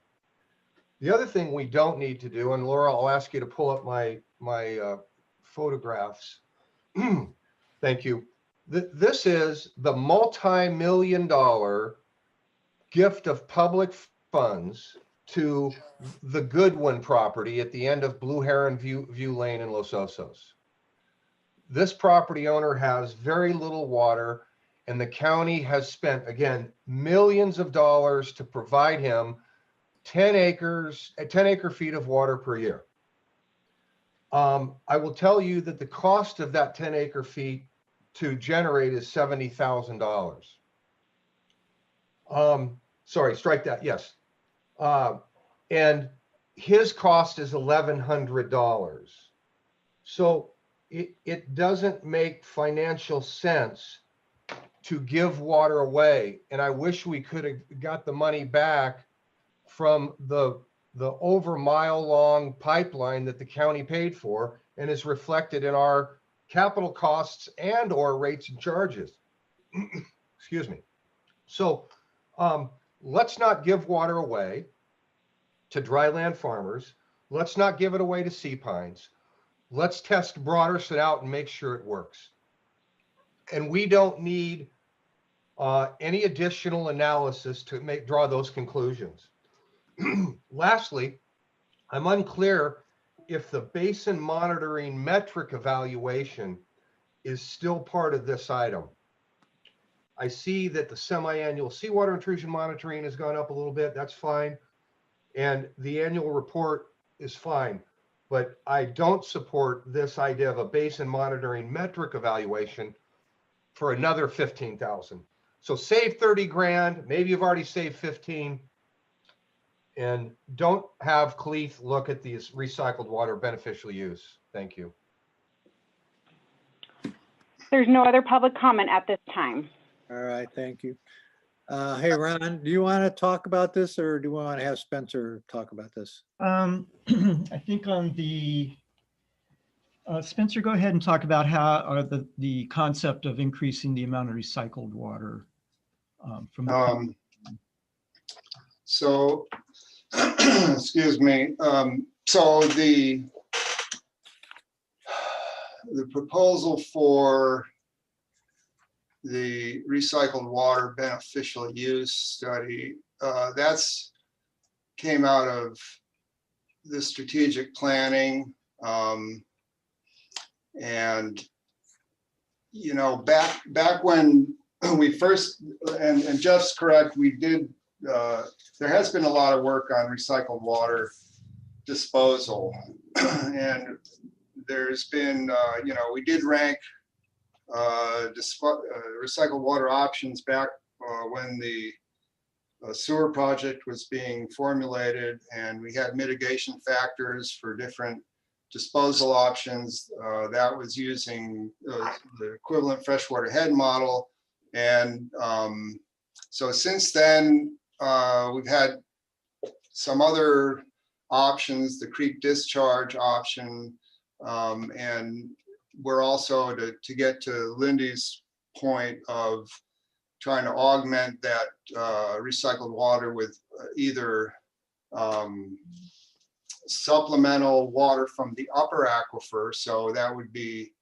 The other thing we don't need to do, and Laura, I'll ask you to pull up my photographs. Thank you. This is the multi-million-dollar gift of public funds to the Goodwin property at the end of Blue Heron View Lane in Los Osos. This property owner has very little water, And the county has spent, again, millions of dollars to provide him 10 acre feet of water per year. I will tell you that the cost of that 10 acre feet to generate is $70,000. Sorry, strike that, yes. And his cost is $1,100. So it doesn't make financial sense to give water away. And I wish we could have got the money back from the over mile long pipeline that the county paid for and is reflected in our capital costs and or rates and charges. Excuse me. So let's not give water away to dryland farmers. Let's not give it away to sea pines. Let's test Broaderson out and make sure it works. And we don't need any additional analysis to draw those conclusions. Lastly, I'm unclear if the basin monitoring metric evaluation is still part of this item. I see that the semi-annual seawater intrusion monitoring has gone up a little bit. That's fine. And the annual report is fine. But I don't support this idea of a basin monitoring metric evaluation for another 15,000. So save 30 grand, maybe you've already saved 15, and don't have Cleeth look at these recycled water beneficial use. Thank you. There's no other public comment at this time. All right, thank you. Hey, Ron, do you want to talk about this or do you want to have Spencer talk about this? I think on the, Spencer, go ahead and talk about how the concept of increasing the amount of recycled water from the so excuse me. So the proposal for the recycled water beneficial use study, that's came out of the strategic planning. And, you know, back when we first, and Jeff's correct, we did, there has been a lot of work on recycled water disposal. And there's been, you know, we did rank recycled water options back when the sewer project was being formulated, and we had mitigation factors for different disposal options. That was using the equivalent freshwater head model. And so since then, we've had some other options, the creek discharge option, and we're also, to get to Lindy's point of trying to augment that recycled water with either supplemental water from the upper aquifer. So that would be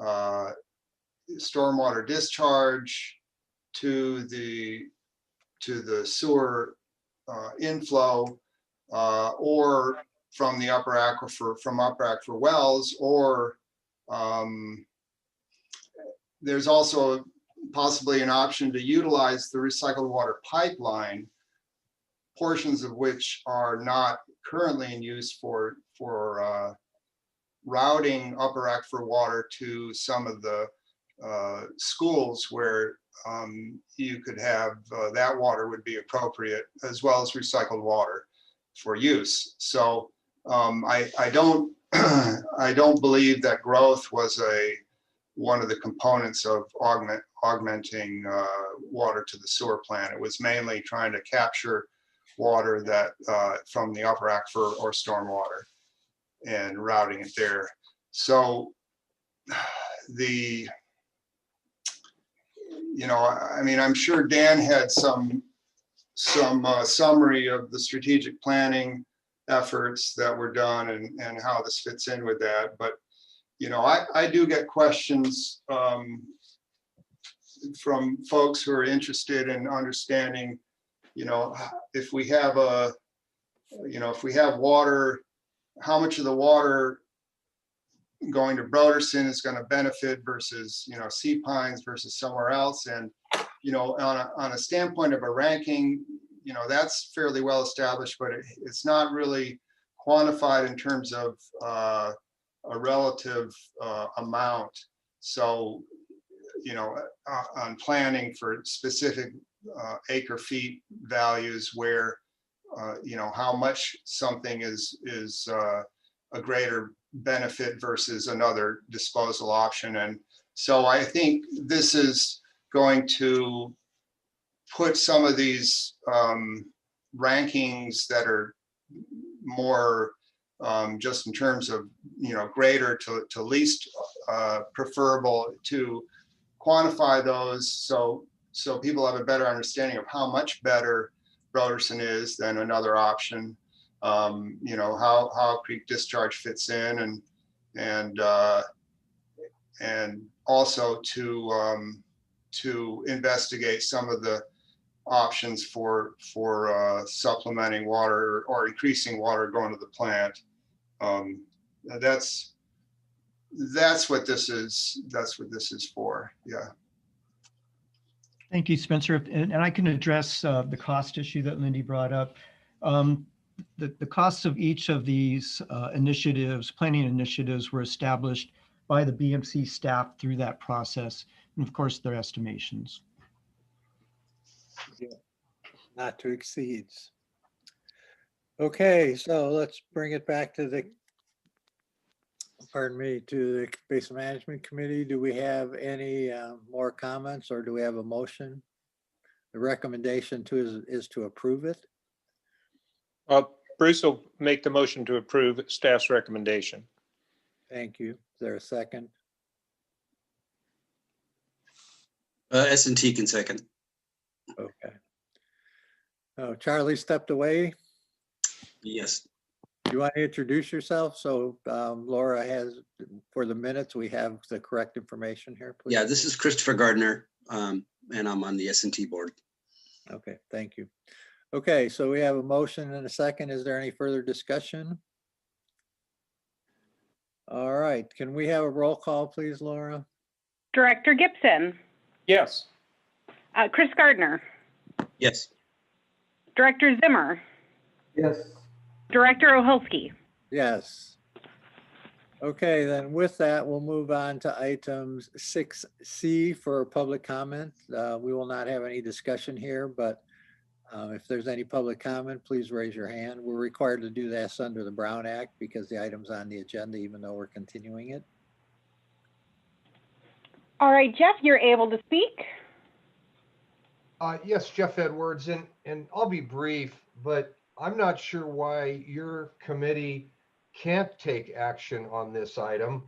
stormwater discharge to the sewer inflow, or from the upper aquifer, from upper aquifer wells, or there's also possibly an option to utilize the recycled water pipeline, portions of which are not currently in use for routing upper aquifer water to some of the schools where you could have that water would be appropriate, as well as recycled water for use. So I don't I don't believe that growth was one of the components of augmenting water to the sewer plant. It was mainly trying to capture water that from the upper aquifer or stormwater and routing it there. So you know, I mean, I'm sure Dan had some summary of the strategic planning efforts that were done and how this fits in with that. But, you know, I do get questions from folks who are interested in understanding, you know, if we have water, how much of the water going to Broderson is going to benefit versus, you know, sea pines versus somewhere else. And on a standpoint of a ranking, that's fairly well established, but it's not really quantified in terms of a relative amount. So, on planning for specific acre feet values where, how much something is a greater benefit versus another disposal option. And so I think this is going to put some of these rankings that are more just in terms of, greater to least preferable, to quantify those so people have a better understanding of how much better Broderson is than another option. How creek discharge fits in, and also to investigate some of the options for supplementing water or increasing water going to the plant. That's what this is. That's what this is for. Yeah. Thank you, Spencer. And I can address the cost issue that Lindy brought up. The costs of each of these initiatives, planning initiatives, were established by the BMC staff through that process. And of course, their estimations. Yeah. Not to exceeds. Okay, so let's bring it back to the Basin Management Committee. Do we have any more comments, or do we have a motion? The recommendation is to approve it. Bruce will make the motion to approve staff's recommendation. Thank you. Is there a second? S&T can second. Okay. Oh, Charlie stepped away. Yes. You want to introduce yourself? So Laura has, for the minutes, we have the correct information here, please. Yeah, this is Christopher Gardner, and I'm on the S&T board. Okay, thank you. Okay, so we have a motion and a second. Is there any further discussion? All right, can we have a roll call, please, Laura? Director Gibson, Yes. Chris Gardner, Yes. Director Zimmer, Yes. Director Oholsky. Yes. Okay, then with that, we'll move on to items 6C for public comment. We will not have any discussion here, but if there's any public comment, please raise your hand. We're required to do this under the Brown Act because the item's on the agenda, even though we're continuing it. All right, Jeff, you're able to speak. Yes, Jeff Edwards, and I'll be brief, but I'm not sure why your committee can't take action on this item.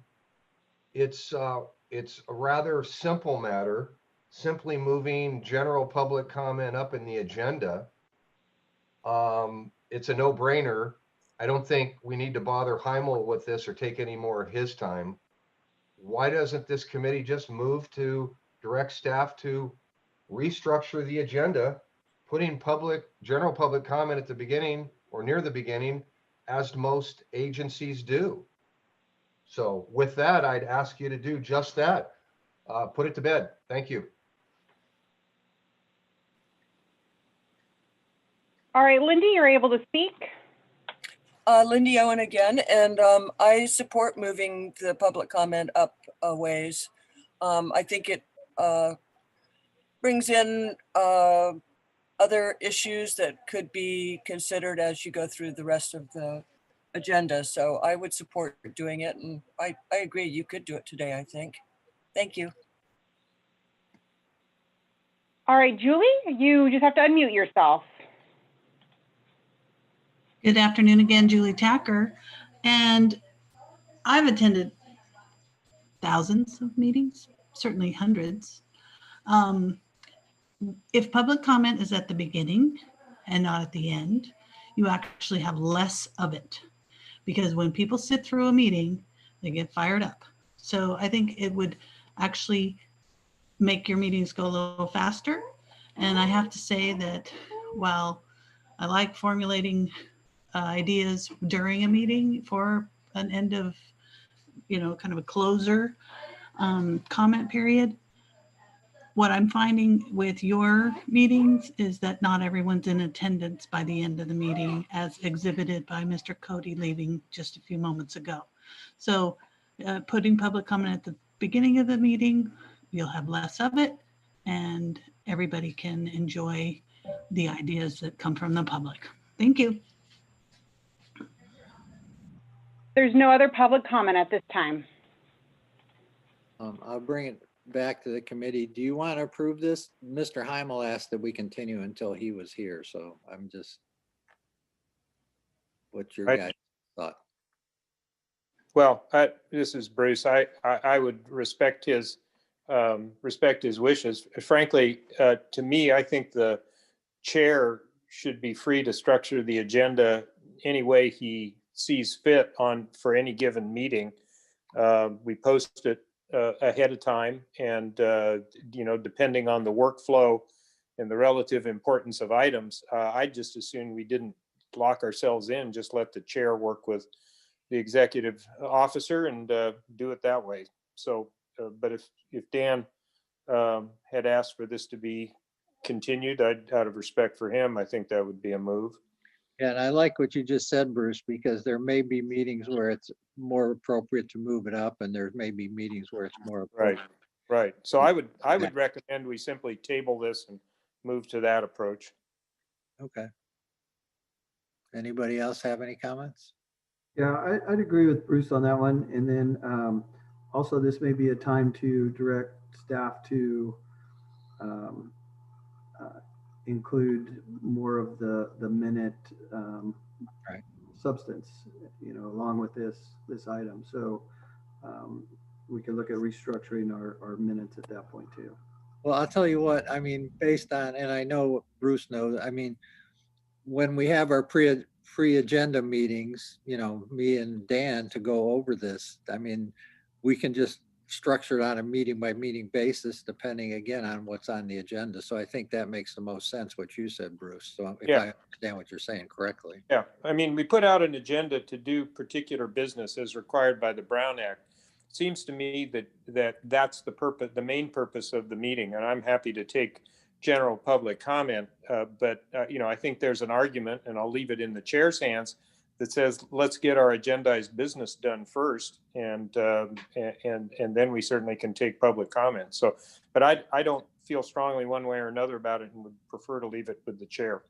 It's a rather simple matter, simply moving general public comment up in the agenda. It's a no-brainer. I don't think we need to bother Heimel with this or take any more of his time. Why doesn't this committee just move to direct staff to restructure the agenda, putting general public comment at the beginning or near the beginning, as most agencies do? So with that, I'd ask you to do just that. Put it to bed. Thank you. All right, Lindy, you're able to speak. Lindy Owen again, and I support moving the public comment up a ways. I think it brings in other issues that could be considered as you go through the rest of the agenda. So I would support doing it, and I agree you could do it today, I think. Thank you. All right, Julie, you just have to unmute yourself. Good afternoon again, Julie Tacker. And I've attended thousands of meetings, certainly hundreds. If public comment is at the beginning and not at the end, you actually have less of it. Because when people sit through a meeting, they get fired up. So I think it would actually make your meetings go a little faster. And I have to say that while I like formulating ideas during a meeting for an end of, kind of a closer comment period, what I'm finding with your meetings is that not everyone's in attendance by the end of the meeting, as exhibited by Mr. Cody leaving just a few moments ago. So putting public comment at the beginning of the meeting, you'll have less of it, and everybody can enjoy the ideas that come from the public. Thank you. There's no other public comment at this time. I'll bring it back to the committee. Do you want to approve this? Mr. Heimel asked that we continue until he was here, so I'm just, what's your Right. guys' thought? Well, this is Bruce. I would respect his wishes. Frankly, to me, I think the chair should be free to structure the agenda any way he sees fit for any given meeting. We post it ahead of time, and depending on the workflow and the relative importance of items, I'd just assume we didn't lock ourselves in, just let the chair work with the executive officer and do it that way. So, but if Dan had asked for this to be continued, out of respect for him, I think that would be a move. Yeah, and I like what you just said, Bruce, because there may be meetings where it's more appropriate to move it up, and there may be meetings where it's more appropriate. Right. So I would recommend we simply table this and move to that approach. Okay. Anybody else have any comments? Yeah, I'd agree with Bruce on that one. And then also this may be a time to direct staff to include more of the minute Right. substance, along with this item. So we can look at restructuring our minutes at that point too. Well, I'll tell you what, I mean, based on, and I know Bruce knows, I mean, when we have our pre-agenda meetings, me and Dan to go over this, I mean, we can just structure it on a meeting by meeting basis, depending again on what's on the agenda. So I think that makes the most sense, what you said, Bruce. So if I understand what you're saying correctly. Yeah, I mean, we put out an agenda to do particular business as required by the Brown Act. It seems to me that's the purpose, the main purpose of the meeting, and I'm happy to take general public comment. But I think there's an argument, and I'll leave it in the chair's hands, that says let's get our agendized business done first, and then we certainly can take public comment. So, but I don't feel strongly one way or another about it, and would prefer to leave it with the chair.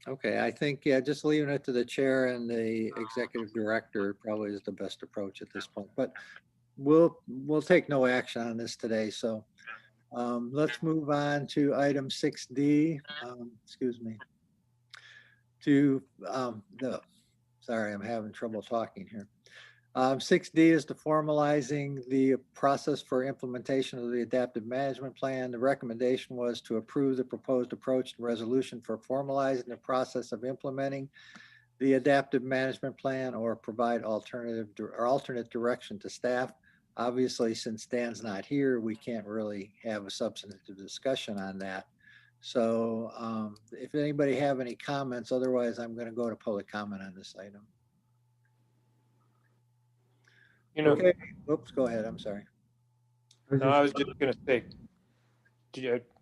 Okay, I think, yeah, just leaving it to the chair and the executive director probably is the best approach at this point. But we'll take no action on this today. So let's move on to item 6D. Excuse me. Sorry, I'm having trouble talking here. 6D is to formalizing the process for implementation of the adaptive management plan. The recommendation was to approve the proposed approach and resolution for formalizing the process of implementing the adaptive management plan, or provide alternate direction to staff. Obviously, since Dan's not here, we can't really have a substantive discussion on that. So if anybody have any comments, otherwise I'm going to go to public comment on this item. Okay. Oops, go ahead. I'm sorry. No, I was just going to say,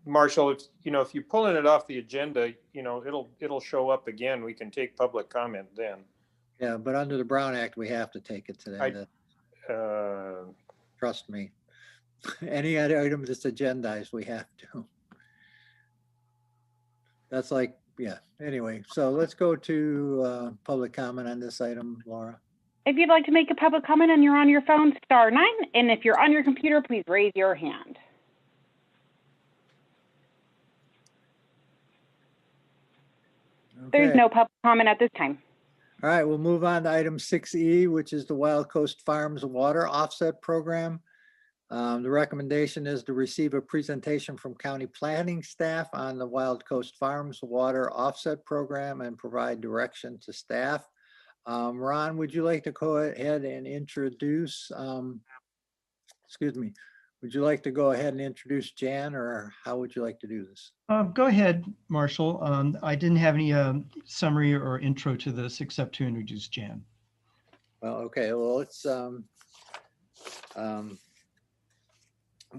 Marshall, if you're pulling it off the agenda, it'll show up again. We can take public comment then. Yeah, but under the Brown Act, we have to take it today. Trust me. Any other item that's agendized, we have to. That's like, yeah. Anyway, so let's go to public comment on this item, Laura. If you'd like to make a public comment and you're on your phone, star 9. And if you're on your computer, please raise your hand. Okay. There's no public comment at this time. All right, we'll move on to item 6E, which is the Wild Coast Farms Water Offset Program. The recommendation is to receive a presentation from county planning staff on the Wild Coast Farms Water Offset Program and provide direction to staff. Ron, would you like to go ahead and introduce, excuse me, would you like to go ahead and introduce Jan, or how would you like to do this? Go ahead, Marshall. I didn't have any summary or intro to this except to introduce Jan. Well, okay, well, let's,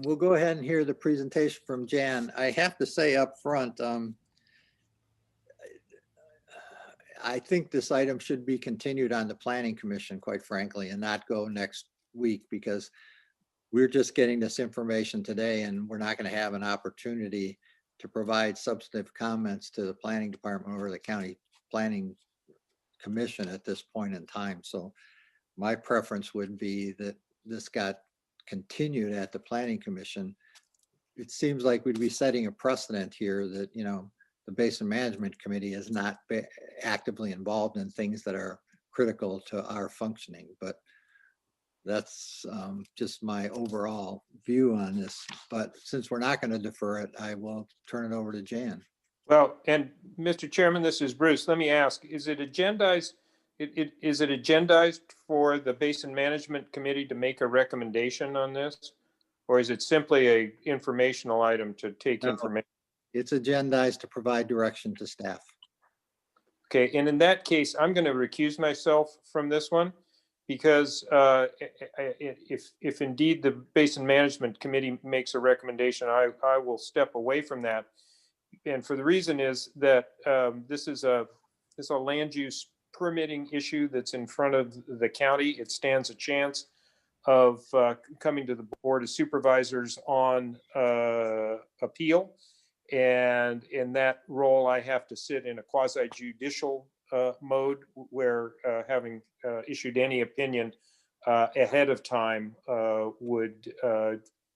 we'll go ahead and hear the presentation from Jan. I have to say up front, I think this item should be continued on the Planning Commission, quite frankly, and not go next week, because we're just getting this information today and we're not going to have an opportunity to provide substantive comments to the planning department or the county planning commission at this point in time. So my preference would be that this got continued at the planning commission. It seems like we'd be setting a precedent here that, you know, the Basin Management Committee is not actively involved in things that are critical to our functioning, but that's just my overall view on this. But since we're not going to defer it, I will turn it over to Jan. Well, and Mr. Chairman, this is Bruce. Let me ask, is it agendized? Is it agendized for the Basin Management Committee to make a recommendation on this? Or is it simply a informational item to take No. information? It's agendized to provide direction to staff. Okay, and in that case, I'm going to recuse myself from this one, because if indeed the Basin Management Committee makes a recommendation, I will step away from that. And for the reason is that this is a land use permitting issue that's in front of the county. It stands a chance of coming to the Board of Supervisors on appeal. And in that role, I have to sit in a quasi judicial mode where having issued any opinion ahead of time would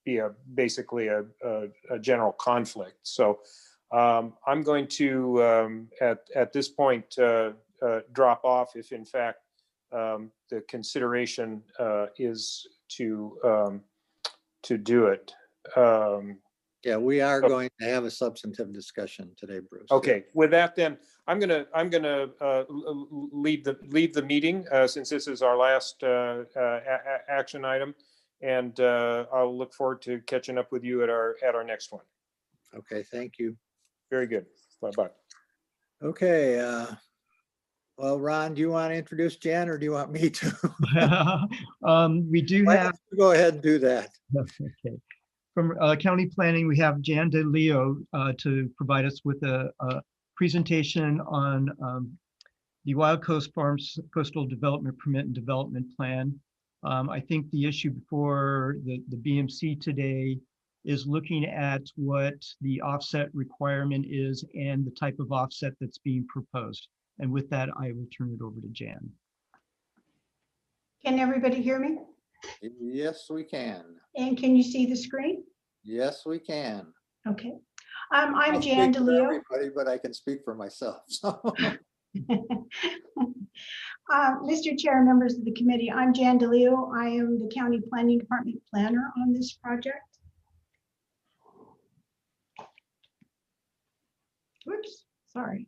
be basically a general conflict. So I'm going to, at this point, drop off if in fact the consideration is to do it. Yeah, we are going to have a substantive discussion today, Bruce. Okay, with that then, I'm gonna leave the meeting since this is our last action item, and I'll look forward to catching up with you at our next one. Okay, thank you. Very good. Bye-bye. Okay. Well, Ron, do you want to introduce Jan or do you want me to? We do Why have. don't you go ahead and do that. Okay. From County Planning, we have Jan DeLeo to provide us with a presentation on the Wild Coast Farms Coastal Development Permit and Development Plan. I think the issue before the BMC today is looking at what the offset requirement is and the type of offset that's being proposed. And with that, I will turn it over to Jan. Can everybody hear me? Yes, we can. And can you see the screen? Yes, we can. Okay. I'm I'll Jan speak for DeLeo. everybody, but I can speak for myself. So. Mr. Chair, members of the committee, I'm Jan DeLeo. I am the County Planning Department planner on this project. Whoops, sorry.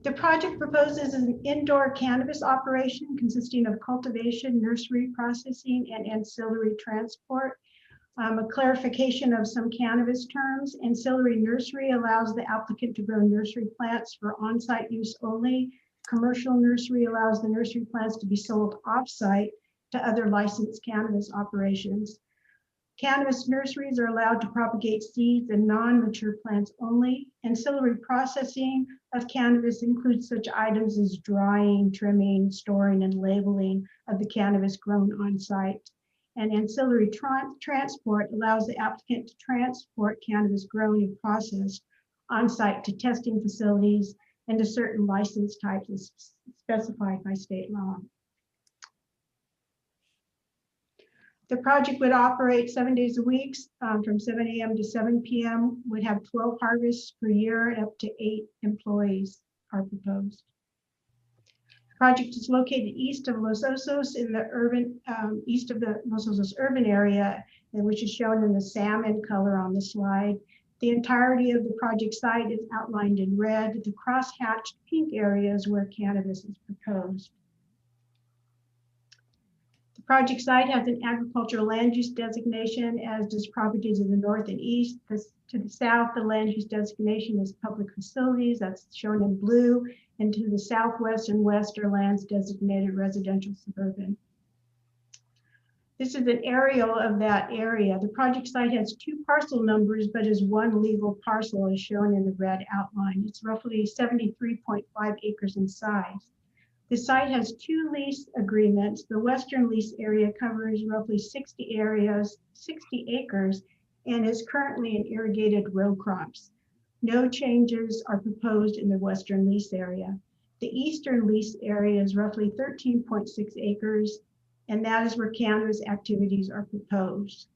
The project proposes an indoor cannabis operation consisting of cultivation, nursery processing, and ancillary transport. A clarification of some cannabis terms. Ancillary nursery allows the applicant to grow nursery plants for on-site use only. Commercial nursery allows the nursery plants to be sold off-site to other licensed cannabis operations. Cannabis nurseries are allowed to propagate seeds and non-mature plants only. Ancillary processing of cannabis includes such items as drying, trimming, storing, and labeling of the cannabis grown on site. And ancillary transport allows the applicant to transport cannabis grown and processed on site to testing facilities and to certain license types as specified by state law. The project would operate 7 days a week from 7 a.m. to 7 p.m. Would have 12 harvests per year and up to 8 employees are proposed. The project is located east of Los Osos in the urban, east of the Los Osos urban area, which is shown in the salmon color on the slide. The entirety of the project site is outlined in red. The cross-hatched pink areas where cannabis is proposed. The project site has an agricultural land use designation, as does property to the north and east. To the south, the land use designation is public facilities, that's shown in blue, and to the southwest and west are lands designated residential suburban. This is an aerial of that area. The project site has 2 parcel numbers, but is 1 legal parcel as shown in the red outline. It's roughly 73.5 acres in size. The site has 2 lease agreements. The western lease area covers roughly 60 acres, and is currently in irrigated row crops. No changes are proposed in the western lease area. The eastern lease area is roughly 13.6 acres, and that is where cannabis activities are proposed.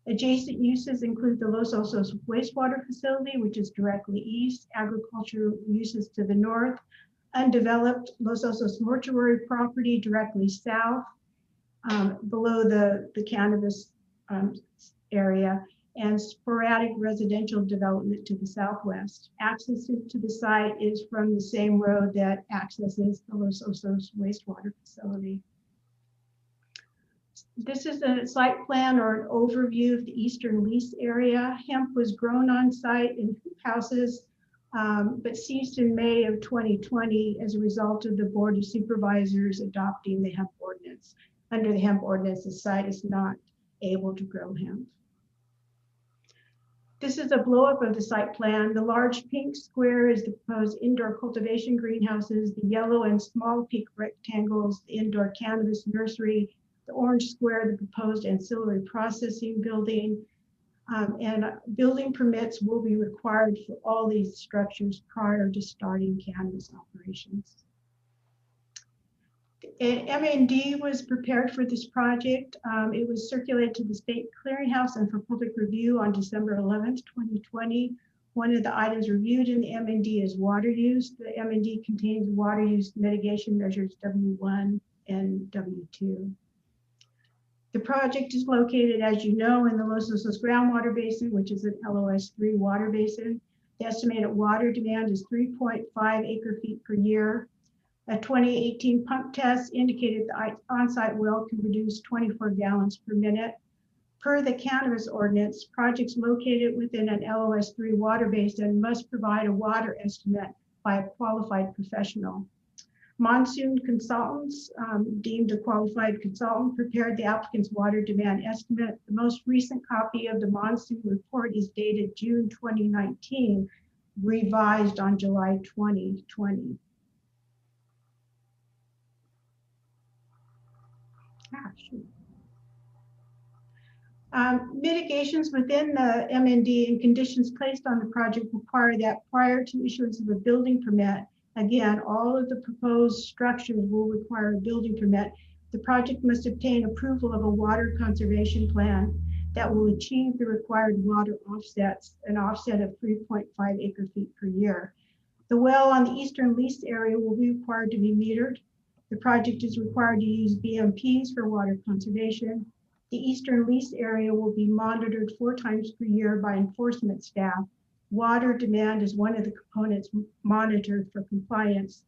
Adjacent uses include the Los Osos wastewater facility, which is directly east, agricultural uses to the north, undeveloped Los Osos mortuary property directly south, below the cannabis area, and sporadic residential development to the southwest. Access to the site is from the same road that accesses the Los Osos wastewater facility. This is a site plan or an overview of the eastern lease area. Hemp was grown on site in hoop houses, but ceased in May of 2020 as a result of the Board of Supervisors adopting the hemp ordinance. Under the hemp ordinance, the site is not able to grow hemp. This is a blow-up of the site plan. The large pink square is the proposed indoor cultivation greenhouses, the yellow and small pink rectangles, the indoor cannabis nursery, the orange square, the proposed ancillary processing building, and building permits will be required for all these structures prior to starting cannabis operations. An MND was prepared for this project. It was circulated to the State Clearinghouse and for public review on December 11th, 2020. One of the items reviewed in the MND is water use. The MND contains water use mitigation measures W1 and W2. The project is located, as you know, in the Los Osos groundwater basin, which is an LOS 3 water basin. The estimated water demand is 3.5 acre feet per year. A 2018 pump test indicated the on-site well can produce 24 gallons per minute. Per the cannabis ordinance, projects located within an LOS 3 water basin must provide a water estimate by a qualified professional. Monsoon Consultants, deemed a qualified consultant, prepared the applicant's water demand estimate. The most recent copy of the monsoon report is dated June 2019, revised on July 2020. Mitigations within the MND and conditions placed on the project require that prior to issuance of a building permit, again, all of the proposed structures will require a building permit. The project must obtain approval of a water conservation plan that will achieve the required water offsets, an offset of 3.5 acre feet per year. The well on the eastern lease area will be required to be metered. The project is required to use BMPs for water conservation. The eastern lease area will be monitored 4 times per year by enforcement staff. Water demand is one of the components monitored for compliance.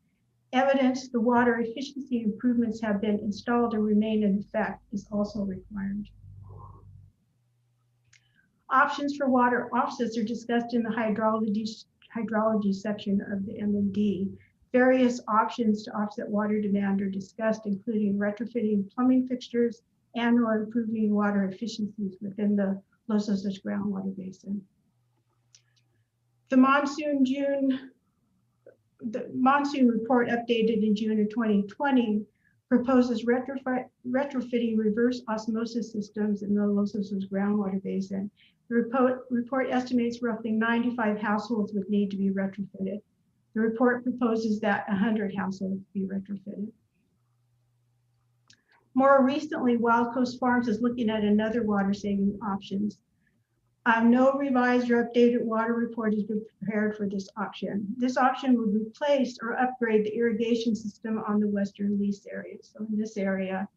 Evidence the water efficiency improvements have been installed and remain in effect is also required. Options for water offsets are discussed in the hydrology section of the MND. Various options to offset water demand are discussed, including retrofitting plumbing fixtures and/or improving water efficiencies within the Los Osos groundwater basin. The monsoon report updated in June of 2020 proposes retrofitting reverse osmosis systems in the Los Osos groundwater basin. The report estimates roughly 95 households would need to be retrofitted. The report proposes that 100 households be retrofitted. More recently, Wild Coast Farms is looking at another water saving options. No revised or updated water report has been prepared for this option. This option would replace or upgrade the irrigation system on the western lease area. So in this area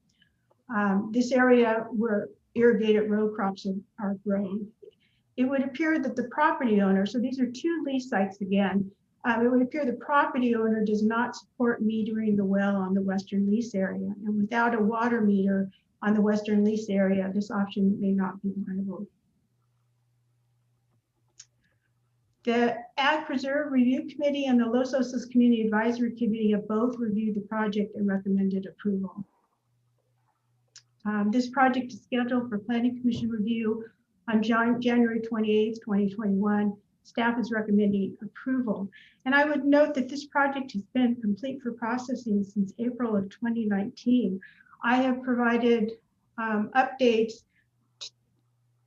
where irrigated row crops are grown, it would appear that the property owner, so these are 2 lease sites again, it would appear the property owner does not support metering the well on the western lease area. And without a water meter on the western lease area, this option may not be viable. The Ag Preserve Review Committee and the Los Osos Community Advisory Committee have both reviewed the project and recommended approval. This project is scheduled for Planning Commission review on January 28th, 2021. Staff is recommending approval. And I would note that this project has been complete for processing since April of 2019. I have provided updates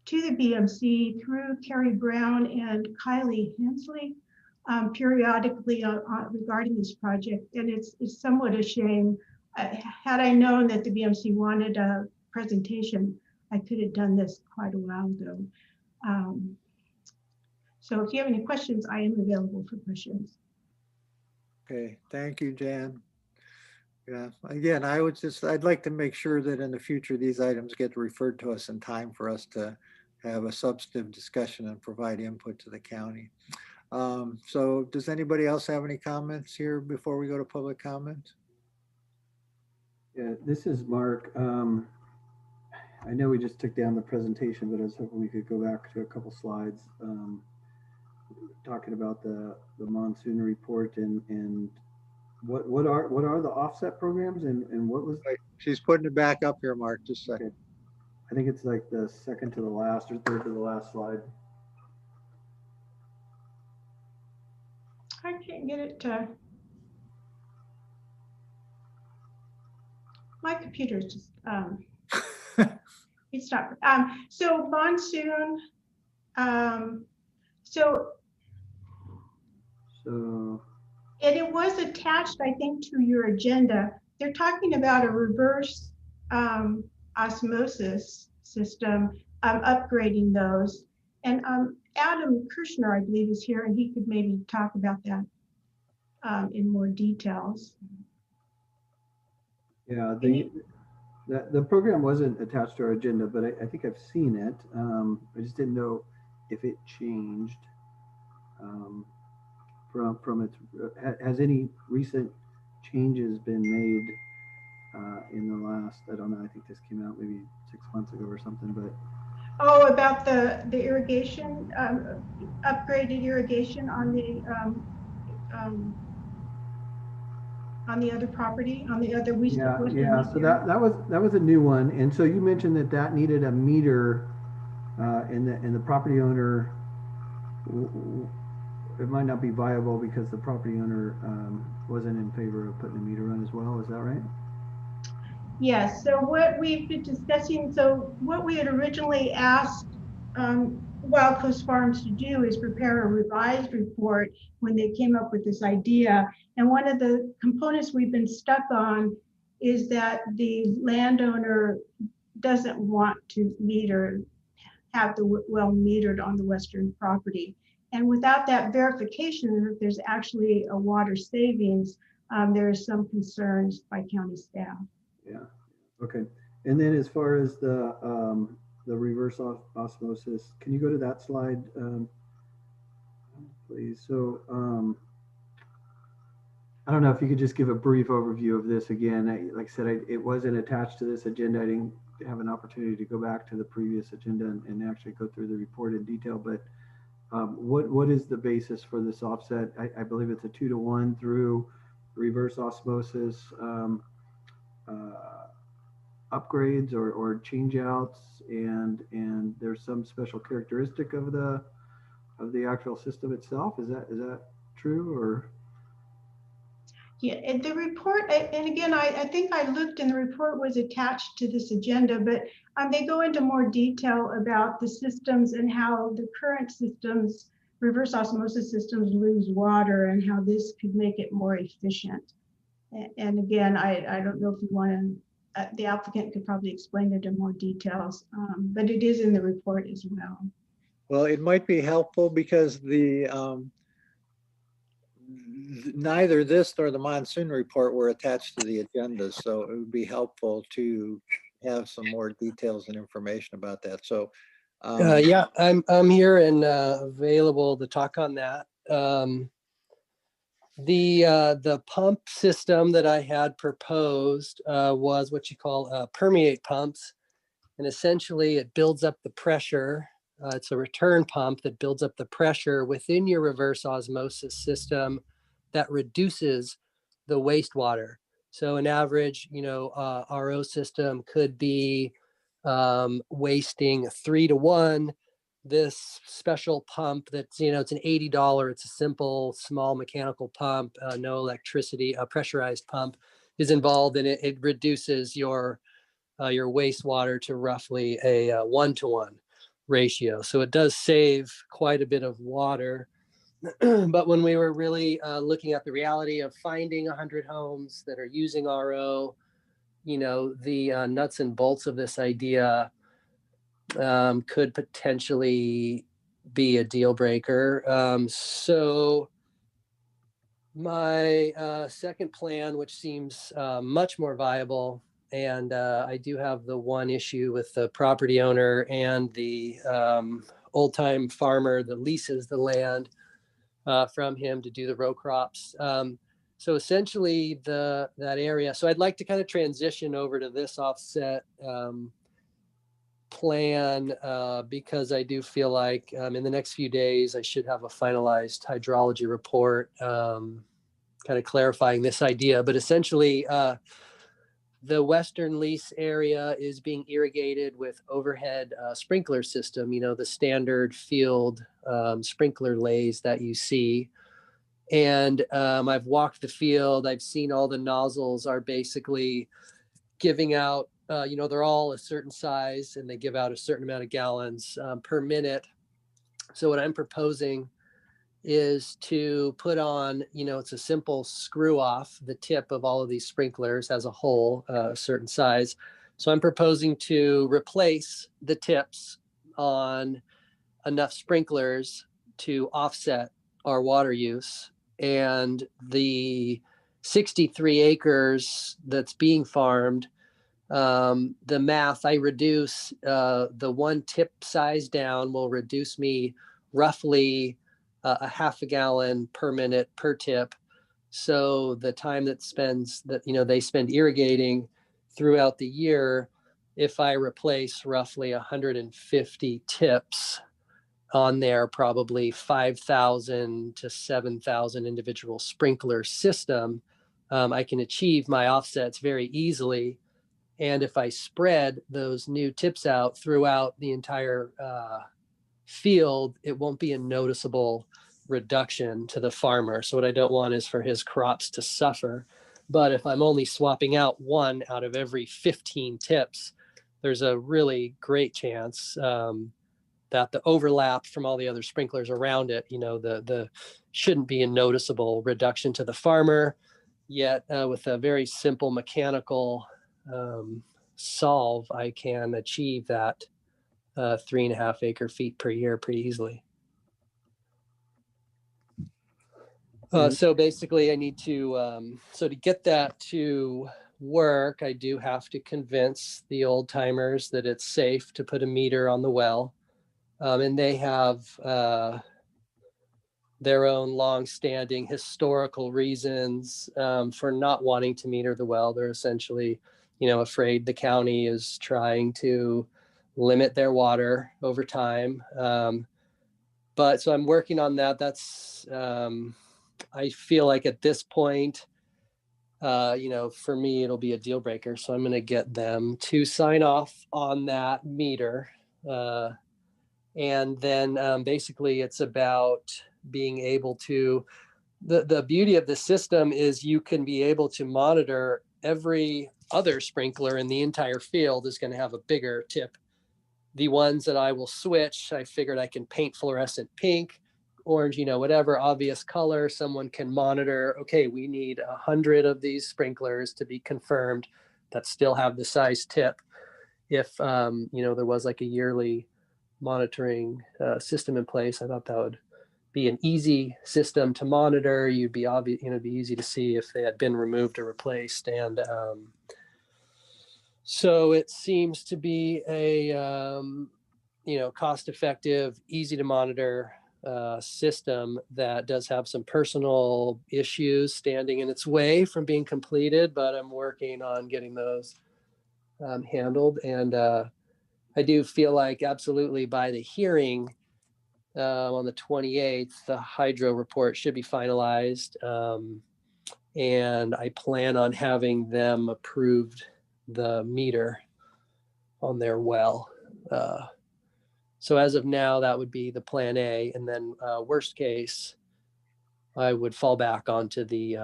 to the BMC through Carrie Brown and Kylie Hensley periodically regarding this project. And it's somewhat a shame. Had I known that the BMC wanted a presentation, I could have done this quite a while ago. So if you have any questions, I am available for questions. Okay, thank you, Jan. Yeah, again, I'd like to make sure that in the future, these items get referred to us in time for us to have a substantive discussion and provide input to the county. So does anybody else have any comments here before we go to public comment? Yeah, this is Mark. I know we just took down the presentation, but I was hoping we could go back to a couple slides talking about the monsoon report and what are the offset programs and what was. She's putting it back up here, Mark, just a second. Okay. I think it's like the second to the last or third to the last slide. I can't get it to. My computer's just it's not. So monsoon. So. And it was attached, I think, to your agenda. They're talking about a reverse osmosis system, upgrading those. And Adam Kirshner, I believe, is here, and he could maybe talk about that in more details. Yeah, the program wasn't attached to our agenda, but I think I've seen it. I just didn't know if it changed from its. Has any recent changes been made in the last? I don't know. I think this came out maybe 6 months ago or something, but. Oh, about the irrigation, upgraded irrigation on the other property, on the other west. Yeah. So that was a new one, and so you mentioned that needed a meter, and the property owner. It might not be viable because the property owner wasn't in favor of putting a meter on as well. Is that right? Yes. So what we've been discussing, so what we had originally asked Wild Coast Farms to do is prepare a revised report when they came up with this idea. And one of the components we've been stuck on is that the landowner doesn't want to have the well metered on the western property. And without that verification that there's actually a water savings, there are some concerns by county staff. Yeah. Okay. And then as far as the reverse osmosis, can you go to that slide, please? So I don't know if you could just give a brief overview of this again. Like I said, it wasn't attached to this agenda. I didn't have an opportunity to go back to the previous agenda and actually go through the report in detail, but what is the basis for this offset? I believe it's a 2-to-1 through reverse osmosis upgrades or change outs, and there's some special characteristic of the actual system itself. Is that true or? Yeah, and the report, and again, I think I looked and the report was attached to this agenda, but they go into more detail about the systems and how the current systems, reverse osmosis systems, lose water and how this could make it more efficient. And again, I don't know if you want to, the applicant could probably explain it in more details, but it is in the report as well. Well, it might be helpful because neither this nor the monsoon report were attached to the agenda, so it would be helpful to have some more details and information about that. So yeah, I'm here and available to talk on that. The pump system that I had proposed was what you call permeate pumps, and essentially it builds up the pressure. It's a return pump that builds up the pressure within your reverse osmosis system that reduces the wastewater. So an average, RO system could be wasting 3 to 1. This special pump that's, it's an $80, it's a simple, small mechanical pump, no electricity, a pressurized pump is involved, and it reduces your wastewater to roughly a 1-to-1 ratio. So it does save quite a bit of water. But when we were really looking at the reality of finding 100 homes that are using RO, the nuts and bolts of this idea could potentially be a deal breaker. So my second plan, which seems much more viable, and I do have the one issue with the property owner and the old-time farmer that leases the land from him to do the row crops. So essentially that area, so I'd like to kind of transition over to this offset plan because I do feel like in the next few days, I should have a finalized hydrology report kind of clarifying this idea. But essentially, the western lease area is being irrigated with overhead sprinkler system, the standard field sprinkler lays that you see. And I've walked the field. I've seen all the nozzles are basically giving out, they're all a certain size and they give out a certain amount of gallons per minute. So what I'm proposing is to put on, it's a simple screw off the tip of all of these sprinklers as a whole, a certain size. So I'm proposing to replace the tips on enough sprinklers to offset our water use. And the 63 acres that's being farmed, the math, I reduce the one tip size down will reduce me roughly a half a gallon per minute per tip. So the time they spend irrigating throughout the year, if I replace roughly 150 tips on there, probably 5,000 to 7,000 individual sprinkler system, I can achieve my offsets very easily. And if I spread those new tips out throughout the entire field, it won't be a noticeable reduction to the farmer. So what I don't want is for his crops to suffer. But if I'm only swapping out one out of every 15 tips, there's a really great chance that the overlap from all the other sprinklers around it, the shouldn't be a noticeable reduction to the farmer. Yet with a very simple mechanical solve, I can achieve that 3.5 acre feet per year pretty easily. So basically I need to, so to get that to work, I do have to convince the old timers that it's safe to put a meter on the well. And they have their own long-standing historical reasons for not wanting to meter the well. They're essentially, afraid the county is trying to limit their water over time. But so I'm working on that. That's, I feel like at this point, for me, it'll be a deal breaker. So I'm going to get them to sign off on that meter. And then basically it's about being able to, the beauty of the system is you can be able to monitor every other sprinkler in the entire field is going to have a bigger tip. The ones that I will switch, I figured I can paint fluorescent pink, orange, whatever obvious color. Someone can monitor, okay, we need 100 of these sprinklers to be confirmed that still have the size tip. If, there was like a yearly monitoring system in place, I thought that would be an easy system to monitor. You'd be obvious, be easy to see if they had been removed or replaced. And so it seems to be a, cost-effective, easy to monitor system that does have some personal issues standing in its way from being completed, but I'm working on getting those handled. And I do feel like absolutely by the hearing on the 28th, the hydro report should be finalized. and I plan on having them approved the meter on their well. So as of now, that would be the plan A. And then worst case, I would fall back onto the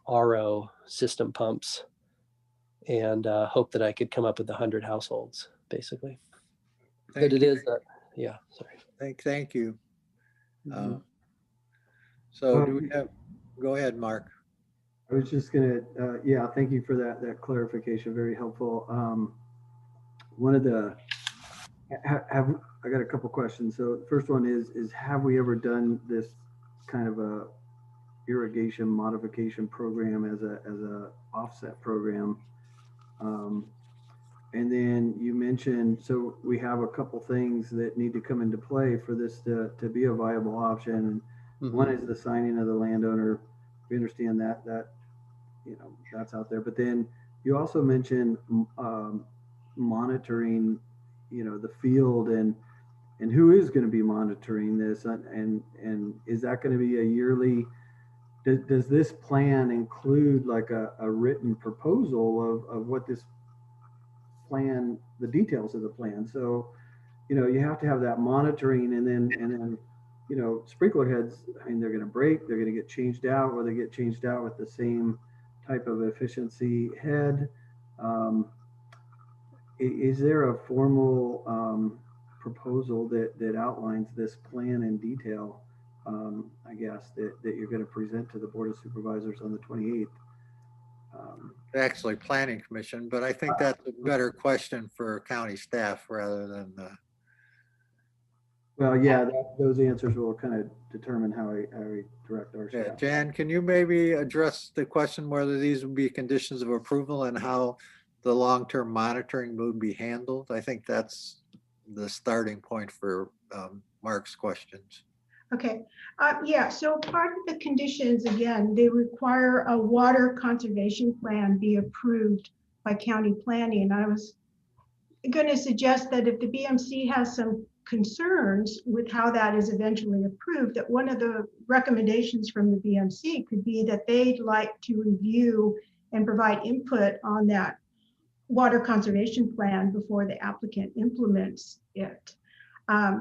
RO system pumps and hope that I could come up with 100 households, basically. But it is, yeah, sorry. Thank you. So do we have, go ahead, Mark. I was just gonna, yeah, thank you for that clarification, very helpful. One of the, I got a couple questions. So the first one is have we ever done this kind of a irrigation modification program as a offset program? And then you mentioned, so we have a couple things that need to come into play for this to be a viable option. Mm-hmm. One is the signing of the landowner. We understand that you know, that's out there. But then you also mentioned monitoring, you know, the field and who is going to be monitoring this, and is that going to be a yearly? Does this plan include like a written proposal of what this plan, the details of the plan? So, you know, you have to have that monitoring, and then you know, sprinkler heads, I mean, they're going to break, they're going to get changed out, or they get changed out with the same type of efficiency head. Is there a formal proposal that outlines this plan in detail, I guess, that you're going to present to the Board of Supervisors on the 28th? Actually, Planning Commission, but I think that's a better question for county staff rather than well, yeah, those answers will kind of determine how we direct our staff. Jan, can you maybe address the question whether these would be conditions of approval and how the long-term monitoring would be handled? I think that's the starting point for Mark's questions. Okay, yeah, so part of the conditions, again, they require a water conservation plan be approved by county planning. I was going to suggest that if the BMC has some concerns with how that is eventually approved, that one of the recommendations from the BMC could be that they'd like to review and provide input on that water conservation plan before the applicant implements it.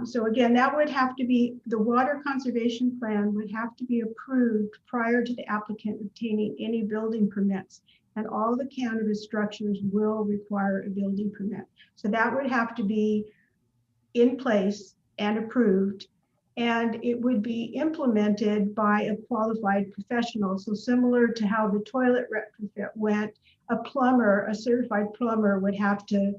So again, that would have to be, the water conservation plan would have to be approved prior to the applicant obtaining any building permits. And all the cannabis structures will require a building permit. So that would have to be in place and approved, and it would be implemented by a qualified professional. So similar to how the toilet retrofit went, a plumber, a certified plumber would have to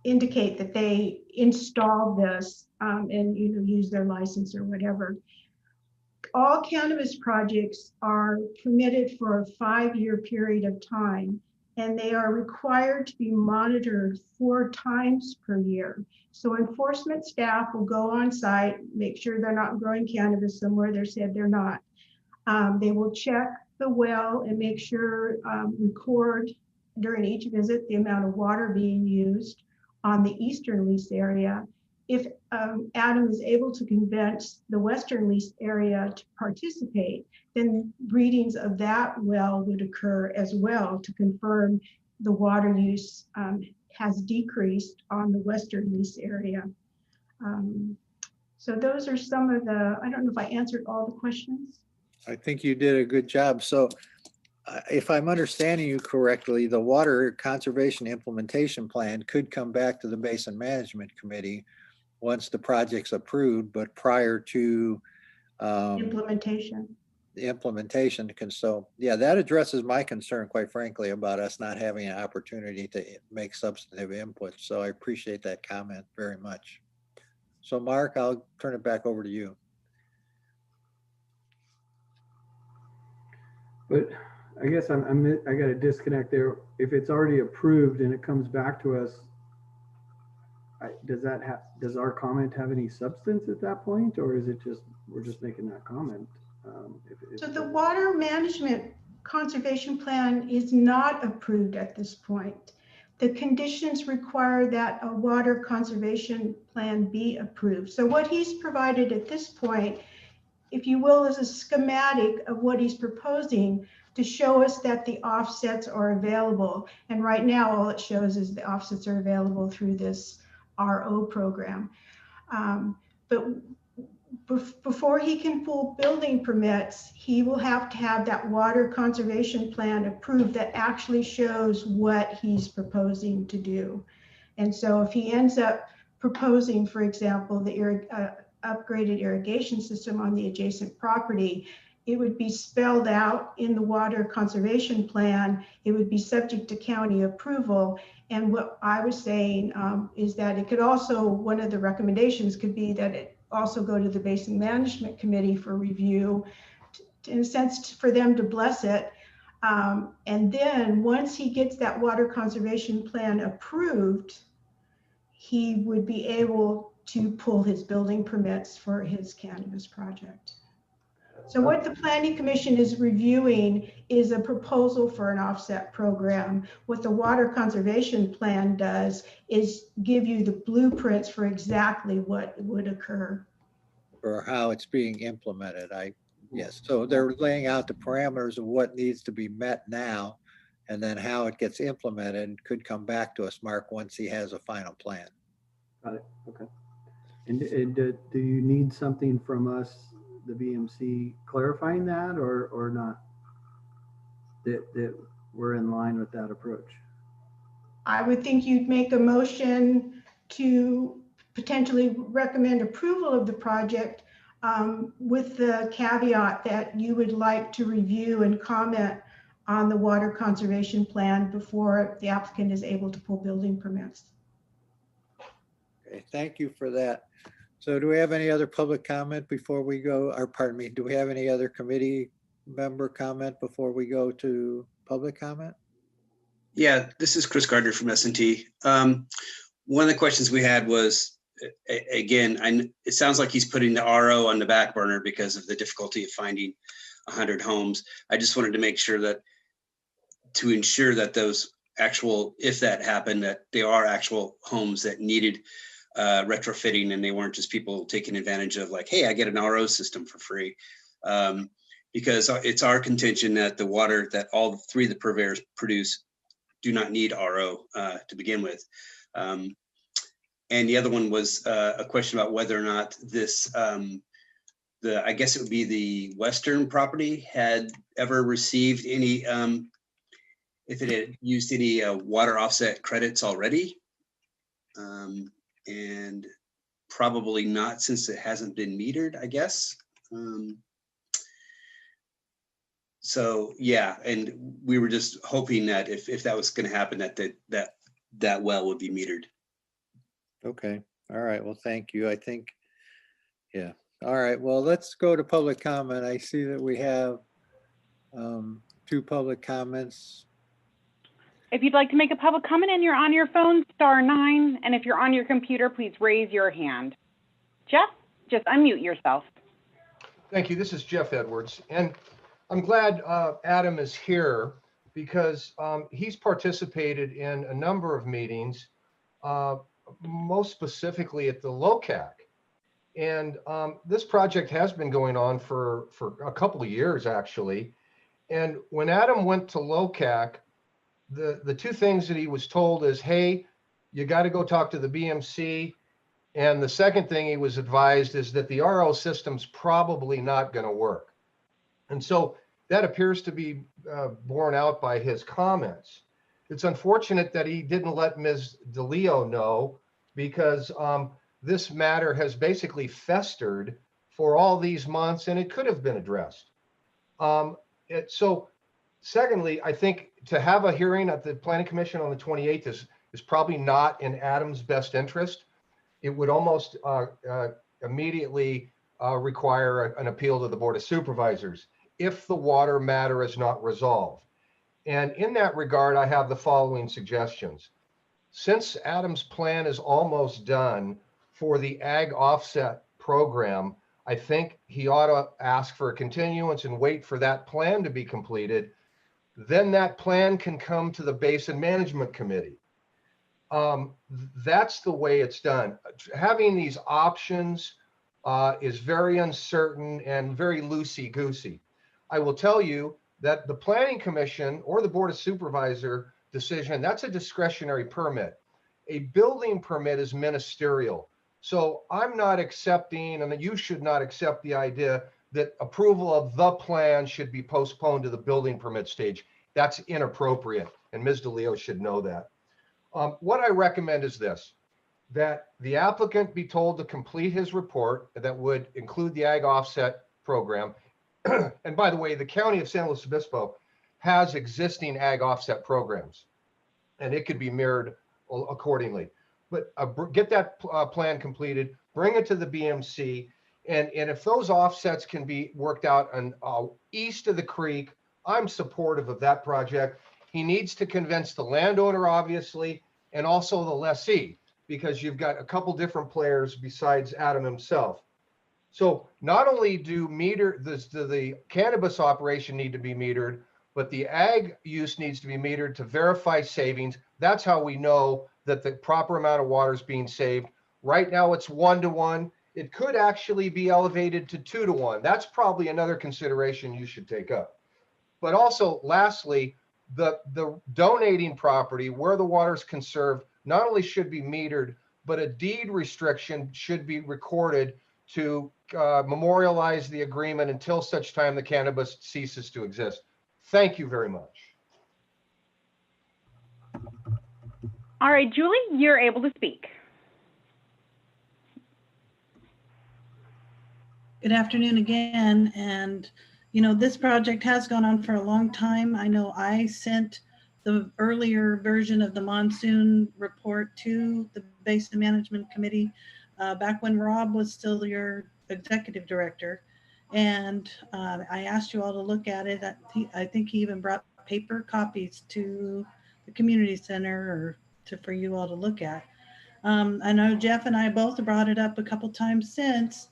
indicate that they installed this and use their license or whatever. All cannabis projects are permitted for a 5-year period of time, and they are required to be monitored 4 times per year. So enforcement staff will go on site, make sure they're not growing cannabis somewhere they said they're not. They will check the well and make sure, record during each visit the amount of water being used on the eastern lease area. If Adam is able to convince the western lease area to participate, then readings of that well would occur as well to confirm the water use has decreased on the western lease area. So those are some of the, I don't know if I answered all the questions. I think you did a good job. So if I'm understanding you correctly, the Water Conservation Implementation Plan could come back to the Basin Management Committee once the project's approved, but prior to Implementation. The implementation. So yeah, that addresses my concern, quite frankly, about us not having an opportunity to make substantive input. So I appreciate that comment very much. So Mark, I'll turn it back over to you. But I guess I got a disconnect there. If it's already approved and it comes back to us, does our comment have any substance at that point, or is it just we're just making that comment? So the water management conservation plan is not approved at this point. The conditions require that a water conservation plan be approved. So what he's provided at this point if you will, is a schematic of what he's proposing to show us that the offsets are available. And right now, all it shows is the offsets are available through this RO program. But before he can pull building permits, he will have to have that water conservation plan approved that actually shows what he's proposing to do. And so if he ends up proposing, for example, the upgraded irrigation system on the adjacent property, it would be spelled out in the water conservation plan. It would be subject to county approval. And what I was saying is that it could also, one of the recommendations could be that it also go to the Basin Management Committee for review, in a sense, for them to bless it. And then once he gets that water conservation plan approved, he would be able to pull his building permits for his cannabis project. So what the Planning Commission is reviewing is a proposal for an offset program. What the Water Conservation Plan does is give you the blueprints for exactly what would occur. Or how it's being implemented. Yes, so they're laying out the parameters of what needs to be met now, and then how it gets implemented could come back to us, Mark, once he has a final plan. Got it. Okay. And do you need something from us, the BMC, clarifying that or not? That we're in line with that approach? I would think you'd make a motion to potentially recommend approval of the project with the caveat that you would like to review and comment on the water conservation plan before the applicant is able to pull building permits. Okay, thank you for that. So do we have any other public comment before we go, or pardon me, do we have any other committee member comment before we go to public comment? Yeah, this is Chris Gardner from S&T. One of the questions we had was, again, it sounds like he's putting the RO on the back burner because of the difficulty of finding 100 homes. I just wanted to make sure that, to ensure that those actual, if that happened, that there are actual homes that needed retrofitting, and they weren't just people taking advantage of like, hey, I get an RO system for free. Because it's our contention that the water that all three of the purveyors produce do not need RO to begin with. And the other one was a question about whether or not this, I guess it would be the Western property, had ever received any, if it had used any water offset credits already. And probably not, since it hasn't been metered, I guess. So yeah, and we were just hoping that if that was going to happen, that well would be metered. Okay, all right, well, thank you. I think, yeah. All right, well, let's go to public comment. I see that we have 2 public comments. If you'd like to make a public comment and you're on your phone, *9. And if you're on your computer, please raise your hand. Jeff, just unmute yourself. Thank you. This is Jeff Edwards. And I'm glad Adam is here because he's participated in a number of meetings, most specifically at the LOCAC. And this project has been going on for a couple of years, actually. And when Adam went to LOCAC, the 2 things that he was told is, hey, you got to go talk to the BMC. And the second thing he was advised is that the RO system's probably not going to work. And so that appears to be borne out by his comments. It's unfortunate that he didn't let Ms. DeLeo know, because this matter has basically festered for all these months, and it could have been addressed. So secondly, I think to have a hearing at the Planning Commission on the 28th is probably not in Adam's best interest. It would almost immediately require an appeal to the Board of Supervisors if the water matter is not resolved. And in that regard, I have the following suggestions. Since Adam's plan is almost done for the ag offset program, I think he ought to ask for a continuance and wait for that plan to be completed. Then that plan can come to the Basin Management Committee. That's the way it's done. Having these options is very uncertain and very loosey-goosey. I will tell you that the Planning Commission or the Board of Supervisor decision, that's a discretionary permit. A building permit is ministerial. So I'm not accepting, and you should not accept the idea that approval of the plan should be postponed to the building permit stage. That's inappropriate, and Ms. DeLeo should know that. What I recommend is this, that the applicant be told to complete his report that would include the ag offset program. And by the way, the County of San Luis Obispo has existing ag offset programs, and it could be mirrored accordingly. But get that plan completed, bring it to the BMC, and if those offsets can be worked out on east of the creek, I'm supportive of that project. He needs to convince the landowner, obviously, and also the lessee, because you've got a couple different players besides Adam himself. So not only do the cannabis operation need to be metered, but the ag use needs to be metered to verify savings. That's how we know that the proper amount of water is being saved. Right now it's 1-to-1. It could actually be elevated to 2-to-1. That's probably another consideration you should take up. But also, lastly, the donating property where the water is conserved not only should be metered, but a deed restriction should be recorded to memorialize the agreement until such time the cannabis ceases to exist. Thank you very much. All right, Julie, you're able to speak. Good afternoon again. And, you know, this project has gone on for a long time. I know I sent the earlier version of the monsoon report to the Basin Management Committee back when Rob was still your executive director. And I asked you all to look at it. I think he even brought paper copies to the community center for you all to look at. I know Jeff and I both brought it up a couple times since,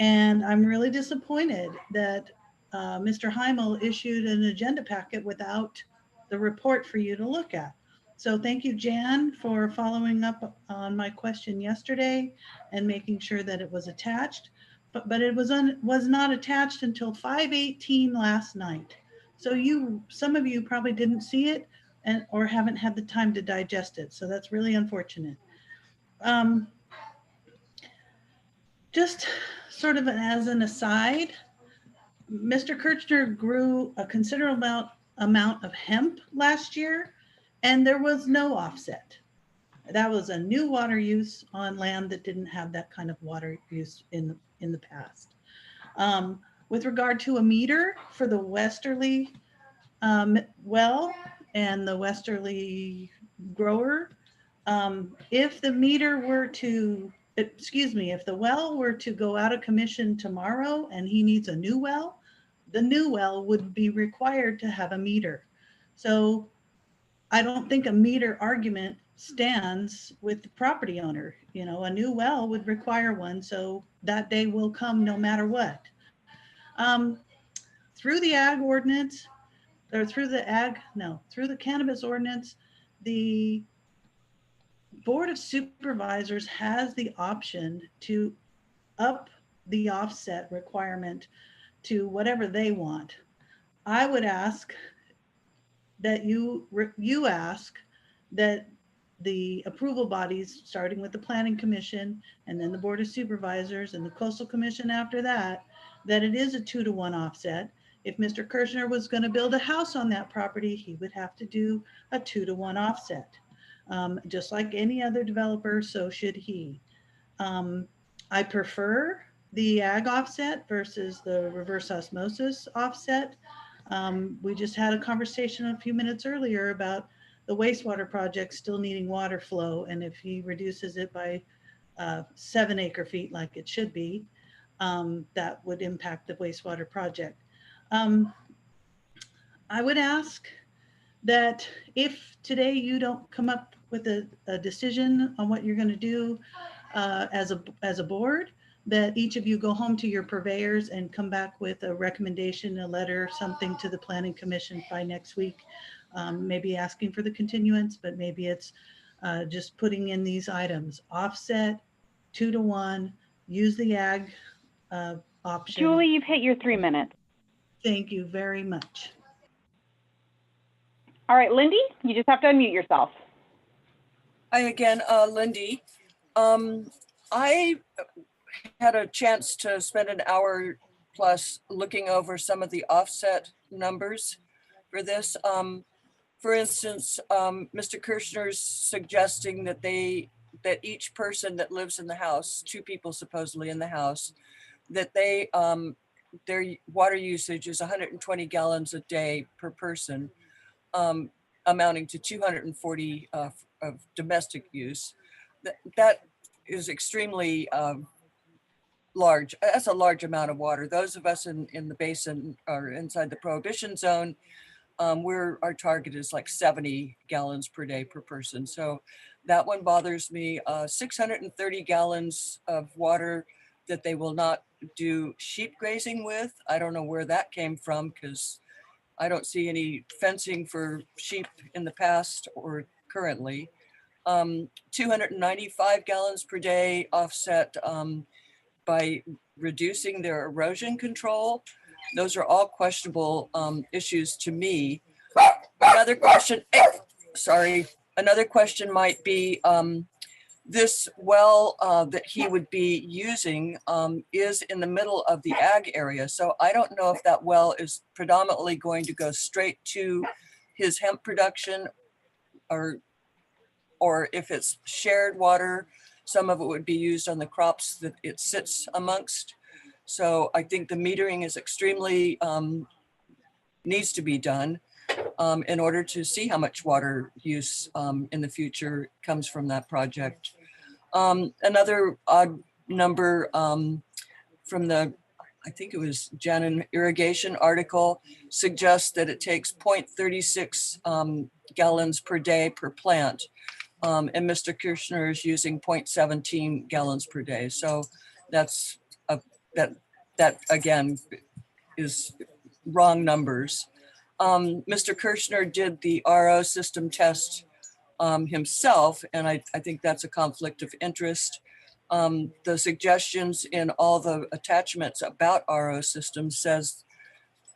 and I'm really disappointed that Mr. Heimel issued an agenda packet without the report for you to look at. So thank you, Jan, for following up on my question yesterday and making sure that it was attached. But it was not attached until 5:18 last night. So some of you probably didn't see it or haven't had the time to digest it. So that's really unfortunate. Just sort of as an aside, Mr. Kirchner grew a considerable amount of hemp last year, and there was no offset. That was a new water use on land that didn't have that kind of water use in the past. With regard to a meter for the westerly well and the westerly grower, if the meter were to, if the well were to go out of commission tomorrow and he needs a new well, the new well would be required to have a meter. So I don't think a meter argument stands with the property owner. You know, a new well would require one, so that day will come no matter what. Through the ag ordinance, or through the cannabis ordinance, the Board of Supervisors has the option to up the offset requirement to whatever they want. I would ask that you ask that the approval bodies, starting with the Planning Commission and then the Board of Supervisors and the Coastal Commission after that, that it is a 2-to-1 offset. If Mr. Kirchner was going to build a house on that property, he would have to do a 2-to-1 offset. Just like any other developer, so should he. I prefer the ag offset versus the reverse osmosis offset. We just had a conversation a few minutes earlier about the wastewater project still needing water flow. And if he reduces it by 7 acre feet like it should be, that would impact the wastewater project. I would ask that if today you don't come up with a decision on what you're going to do as a board, that each of you go home to your purveyors and come back with a recommendation, a letter, something to the Planning Commission by next week, maybe asking for the continuance, but maybe it's just putting in these items: offset, 2-to-1, use the ag option. Julie, you've hit your 3 minutes. Thank you very much. All right, Lindy, you just have to unmute yourself. Hi again, Lindy. I had a chance to spend an hour plus looking over some of the offset numbers for this. For instance, Mr. Kirshner's suggesting that that each person that lives in the house, 2 people supposedly in the house, that their water usage is 120 gallons a day per person, amounting to 240 of domestic use. That is extremely large. That's a large amount of water. Those of us in the basin or inside the prohibition zone, our target is like 70 gallons per day per person. So that one bothers me. 630 gallons of water that they will not do sheep grazing with. I don't know where that came from because I don't see any fencing for sheep in the past or currently. 295 gallons per day offset by reducing their erosion control. Those are all questionable issues to me. Another question, another question might be this well that he would be using is in the middle of the ag area. So I don't know if that well is predominantly going to go straight to his hemp production or if it's shared water, some of it would be used on the crops that it sits amongst. So I think the metering is extremely, needs to be done in order to see how much water use in the future comes from that project. Another odd number from the, I think it was Janin Irrigation article, suggests that it takes 0.36 gallons per day per plant. And Mr. Kirshner is using 0.17 gallons per day. So that's that again is wrong numbers. Mr. Kirshner did the RO system test himself, and I think that's a conflict of interest. The suggestions in all the attachments about RO systems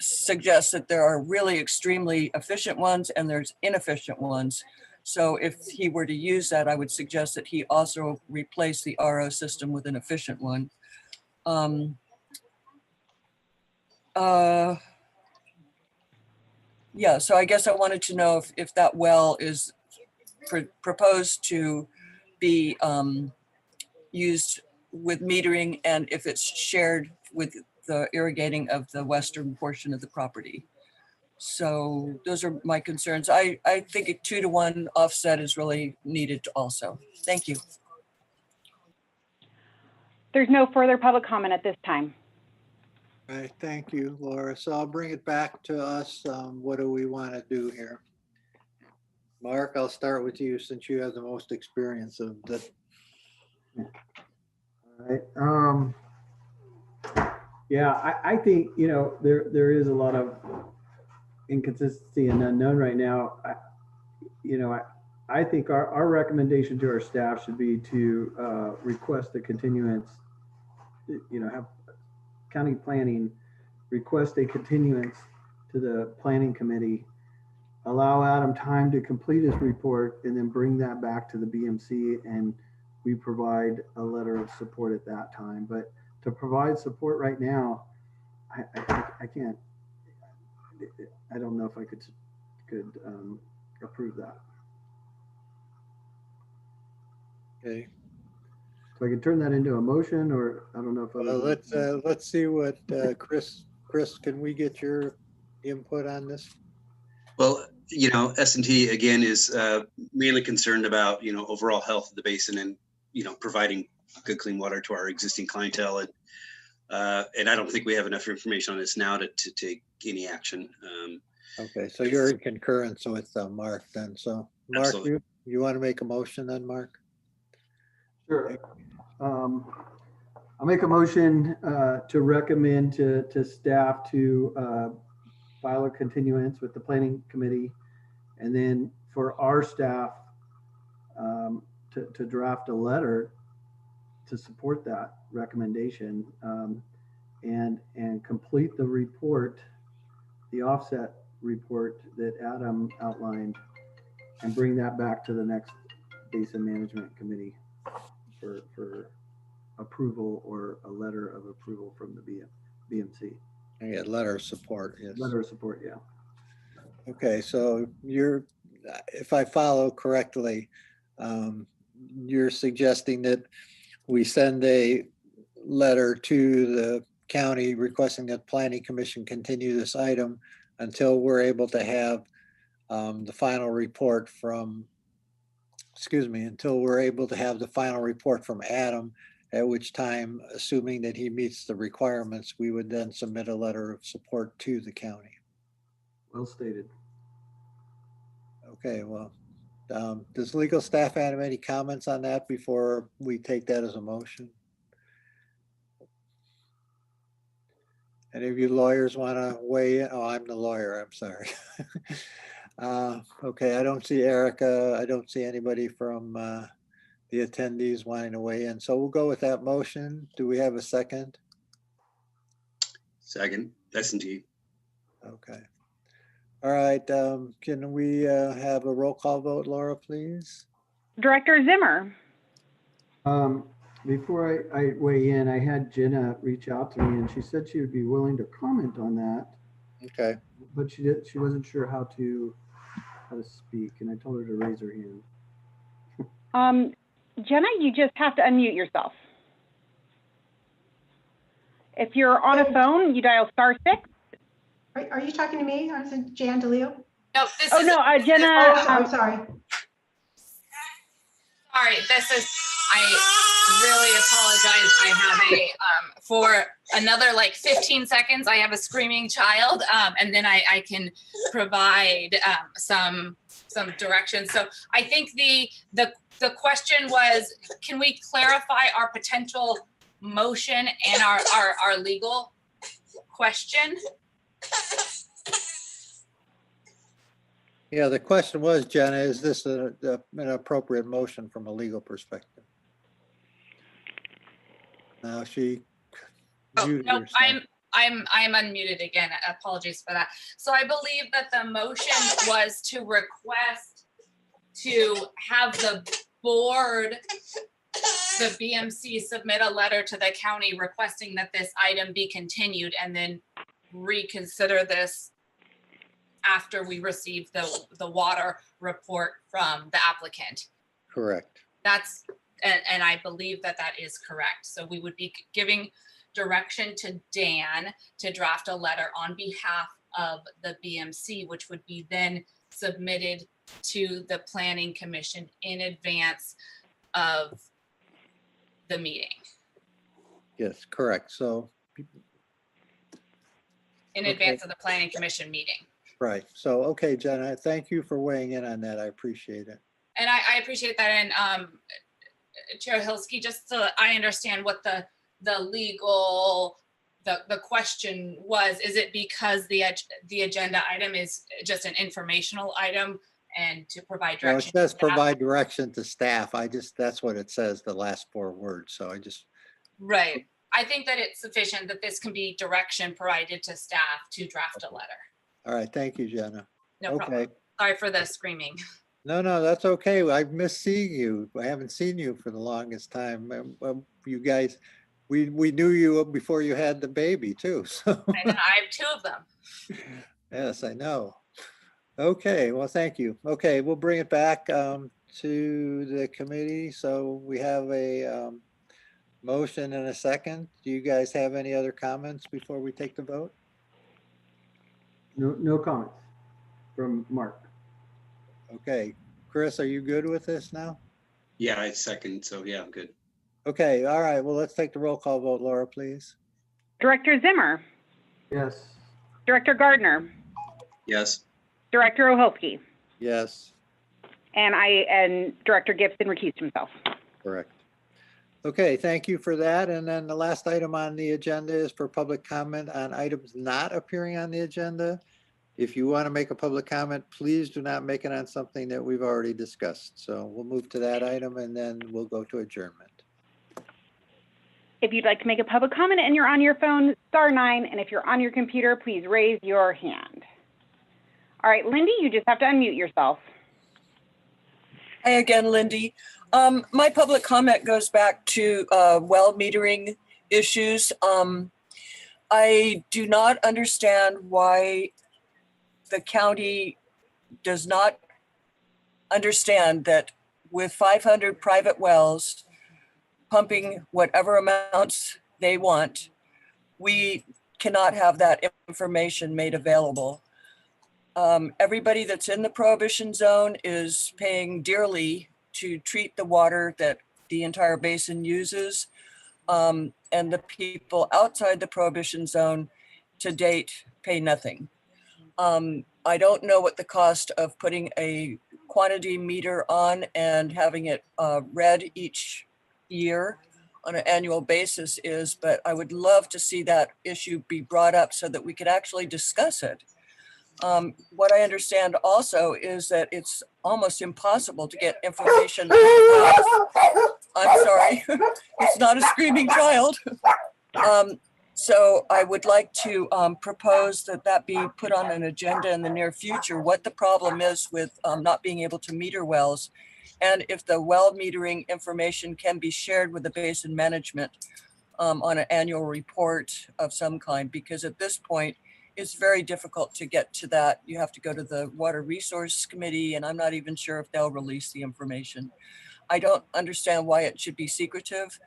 suggest that there are really extremely efficient ones and there's inefficient ones. So if he were to use that, I would suggest that he also replace the RO system with an efficient one. Yeah, so I guess I wanted to know if that well is proposed to be used with metering and if it's shared with the irrigating of the western portion of the property. So those are my concerns. I think a 2-to-1 offset is really needed also. Thank you. There's no further public comment at this time. All right, thank you, Laura. So I'll bring it back to us. What do we want to do here? Mark, I'll start with you since you have the most experience of this. All right. Yeah, I think, you know, there is a lot of inconsistency and unknown right now. I think our recommendation to our staff should be to request a continuance, have county planning request a continuance to the planning committee, allow Adam time to complete his report, and then bring that back to the BMC, and we provide a letter of support at that time. But to provide support right now, I can't. I don't know if I could approve that. Okay. So I can turn that into a motion, or I don't know if. Let's see what Chris, can we get your input on this? Well, S&T again is mainly concerned about, overall health of the basin and, providing good, clean water to our existing clientele. And I don't think we have enough information on this now to take any action. Okay, so you're in concurrence with Mark then. So Mark, you want to make a motion then, Mark? Sure. I'll make a motion to recommend to staff to file a continuance with the planning committee, and then for our staff to draft a letter to support that recommendation, and complete the report, the offset report that Adam outlined, and bring that back to the next Basin Management Committee for approval, or a letter of approval from the BMC. Yeah, letter of support, yes. Letter of support, yeah. Okay, so you're, if I follow correctly, you're suggesting that we send a letter to the county requesting that Planning Commission continue this item until we're able to have the final report from, until we're able to have the final report from Adam, at which time, assuming that he meets the requirements, we would then submit a letter of support to the county. Well stated. Okay, well, does legal staff have any comments on that before we take that as a motion? Any of you lawyers want to weigh in? Oh, I'm the lawyer, I'm sorry. Okay, I don't see Erica. I don't see anybody from the attendees wanting to weigh in. So we'll go with that motion. Do we have a second? Second, S&T. Okay. All right, can we have a roll call vote, Laura, please? Director Zimmer, Before I weigh in, I had Jenna reach out to me, and she said she would be willing to comment on that, Okay. but she wasn't sure how to speak, and I told her to raise her hand. Jenna, you just have to unmute yourself. If you're on a phone, you dial *6. Are you talking to me? Or is it Jan DeLeo? No, this Oh, is. no, Jenna. Oh, I'm sorry. Sorry, I really apologize. I have for another like 15 seconds, I have a screaming child, and then I can provide some direction. So I think the question was, can we clarify our potential motion and our legal question? Yeah, the question was, Jenna, is this an appropriate motion from a legal perspective? Now she. Oh, no, I'm unmuted again. Apologies for that. So I believe that the motion was to request to have the board, the BMC, submit a letter to the county requesting that this item be continued, and then reconsider this after we receive the water report from the applicant. Correct. That's, and I believe that is correct. So we would be giving direction to Dan to draft a letter on behalf of the BMC, which would be then submitted to the Planning Commission in advance of the meeting. Yes, correct. So. In advance of the Planning Commission meeting. Right. So, okay, Jenna, thank you for weighing in on that. I appreciate it. And I appreciate that. And Chair Hilsky, just so I understand what the legal, the question was, is it because the agenda item is just an informational item and to provide direction? Well, it says provide direction to staff. That's what it says, the last 4 words. So I just. Right. I think that it's sufficient that this can be direction provided to staff to draft a letter. All right. Thank you, Jenna. No problem. Sorry for the screaming. No, that's okay. I've missed seeing you. I haven't seen you for the longest time. You guys, we knew you before you had the baby too. So. I have 2 of them. Yes, I know. Okay, well, thank you. Okay, we'll bring it back to the committee. So we have a motion and a second. Do you guys have any other comments before we take the vote? No comments from Mark. Okay, Chris, are you good with this now? Yeah, I second. So yeah, I'm good. Okay, all right. Well, let's take the roll call vote. Laura, please. Director Zimmer, Yes. Director Gardner, Yes. Director Oholsky, Yes. and Director Gibson recused himself. Correct. Okay, thank you for that. And then the last item on the agenda is for public comment on items not appearing on the agenda. If you want to make a public comment, please do not make it on something that we've already discussed. So we'll move to that item and then we'll go to adjournment. If you'd like to make a public comment and you're on your phone, star 9, and if you're on your computer, please raise your hand. All right, Lindy, you just have to unmute yourself. Hi again, Lindy. My public comment goes back to well metering issues. I do not understand why the county does not understand that with 500 private wells pumping whatever amounts they want, we cannot have that information made available. Everybody that's in the prohibition zone is paying dearly to treat the water that the entire basin uses. And the people outside the prohibition zone to date pay nothing. I don't know what the cost of putting a quantity meter on and having it read each year on an annual basis is, but I would love to see that issue be brought up so that we could actually discuss it. What I understand also is that it's almost impossible to get information. I'm sorry, it's not a screaming child. So I would like to propose that that be put on an agenda in the near future, what the problem is with not being able to meter wells, and if the well metering information can be shared with the basin management on an annual report of some kind, because at this point, it's very difficult to get to that. You have to go to the Water Resource Committee, and I'm not even sure if they'll release the information. I don't understand why it should be secretive,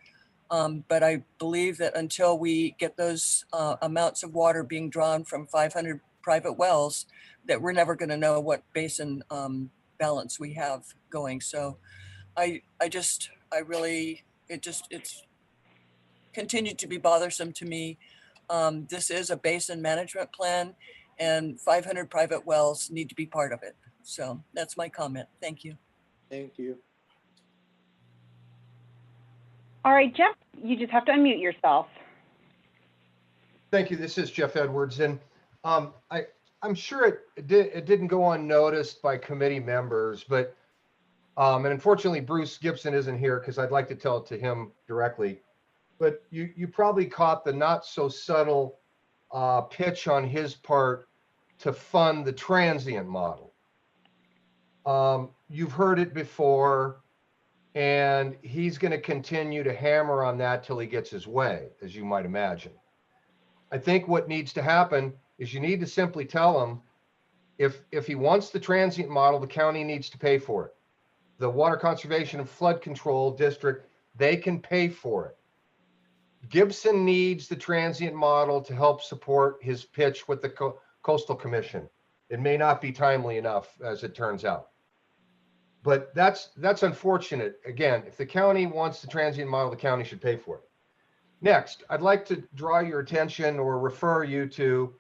but I believe that until we get those amounts of water being drawn from 500 private wells, that we're never going to know what basin balance we have going. So it's continued to be bothersome to me. This is a basin management plan, and 500 private wells need to be part of it. So that's my comment. Thank you. Thank you. All right, Jeff, you just have to unmute yourself. Thank you. This is Jeff Edwards, and I'm sure it didn't go unnoticed by committee members, but and unfortunately Bruce Gibson isn't here because I'd like to tell it to him directly. But you probably caught the not so subtle pitch on his part to fund the transient model. You've heard it before, and he's going to continue to hammer on that till he gets his way, as you might imagine. I think what needs to happen is you need to simply tell him if he wants the transient model, the county needs to pay for it. The Water Conservation and Flood Control District, they can pay for it. Gibson needs the transient model to help support his pitch with the Coastal Commission. It may not be timely enough, as it turns out. But that's unfortunate. Again, if the county wants the transient model, the county should pay for it. Next, I'd like to draw your attention or refer you to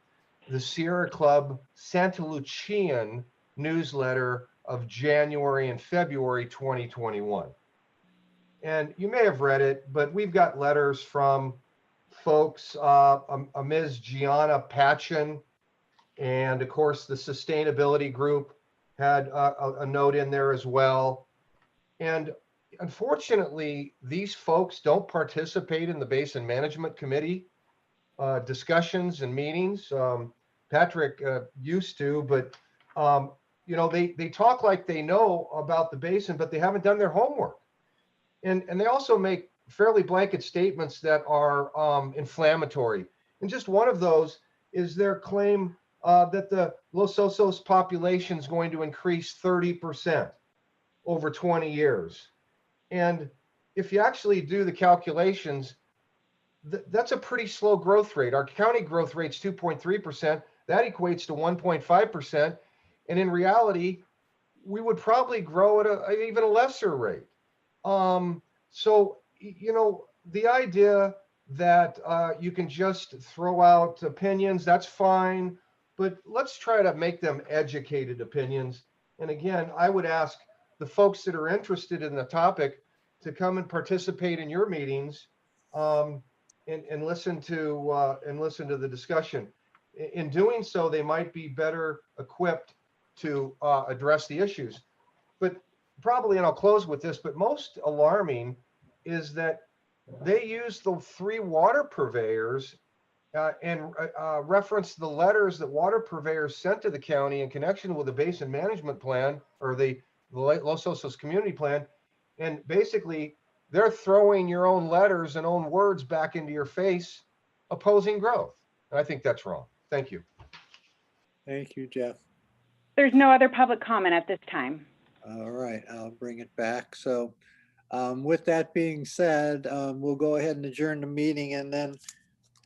the Sierra Club Santa Lucian newsletter of January and February 2021. And you may have read it, but we've got letters from folks, a Ms. Gianna Patchen, and of course the sustainability group had a note in there as well. And unfortunately, these folks don't participate in the Basin Management Committee discussions and meetings. Patrick used to, but you know, they talk like they know about the basin, but they haven't done their homework. And they also make fairly blanket statements that are inflammatory. And just one of those is their claim that the Los Osos population is going to increase 30% over 20 years. And if you actually do the calculations, that's a pretty slow growth rate. Our county growth rate's 2.3%. That equates to 1.5%. And in reality, we would probably grow at an even lesser rate. So, you know, the idea that you can just throw out opinions, that's fine, but let's try to make them educated opinions. And again, I would ask the folks that are interested in the topic to come and participate in your meetings and listen to the discussion. In doing so, they might be better equipped to address the issues. But probably, and I'll close with this, but most alarming is that they used the 3 water purveyors and referenced the letters that water purveyors sent to the county in connection with the basin management plan or the Los Osos community plan. And basically, they're throwing your own letters and own words back into your face, opposing growth. And I think that's wrong. Thank you. Thank you, Jeff. There's no other public comment at this time. All right, I'll bring it back. So with that being said, we'll go ahead and adjourn the meeting, and then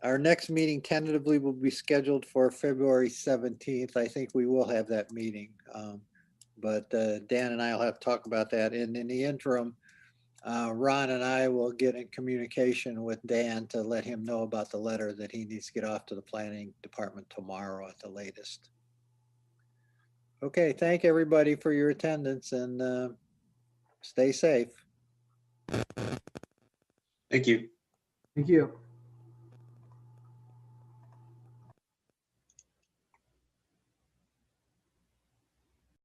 our next meeting tentatively will be scheduled for February 17th. I think we will have that meeting. But Dan and I will have to talk about that. And in the interim, Ron and I will get in communication with Dan to let him know about the letter that he needs to get off to the planning department tomorrow at the latest. Okay, thank everybody for your attendance, and stay safe. Thank you. Thank you.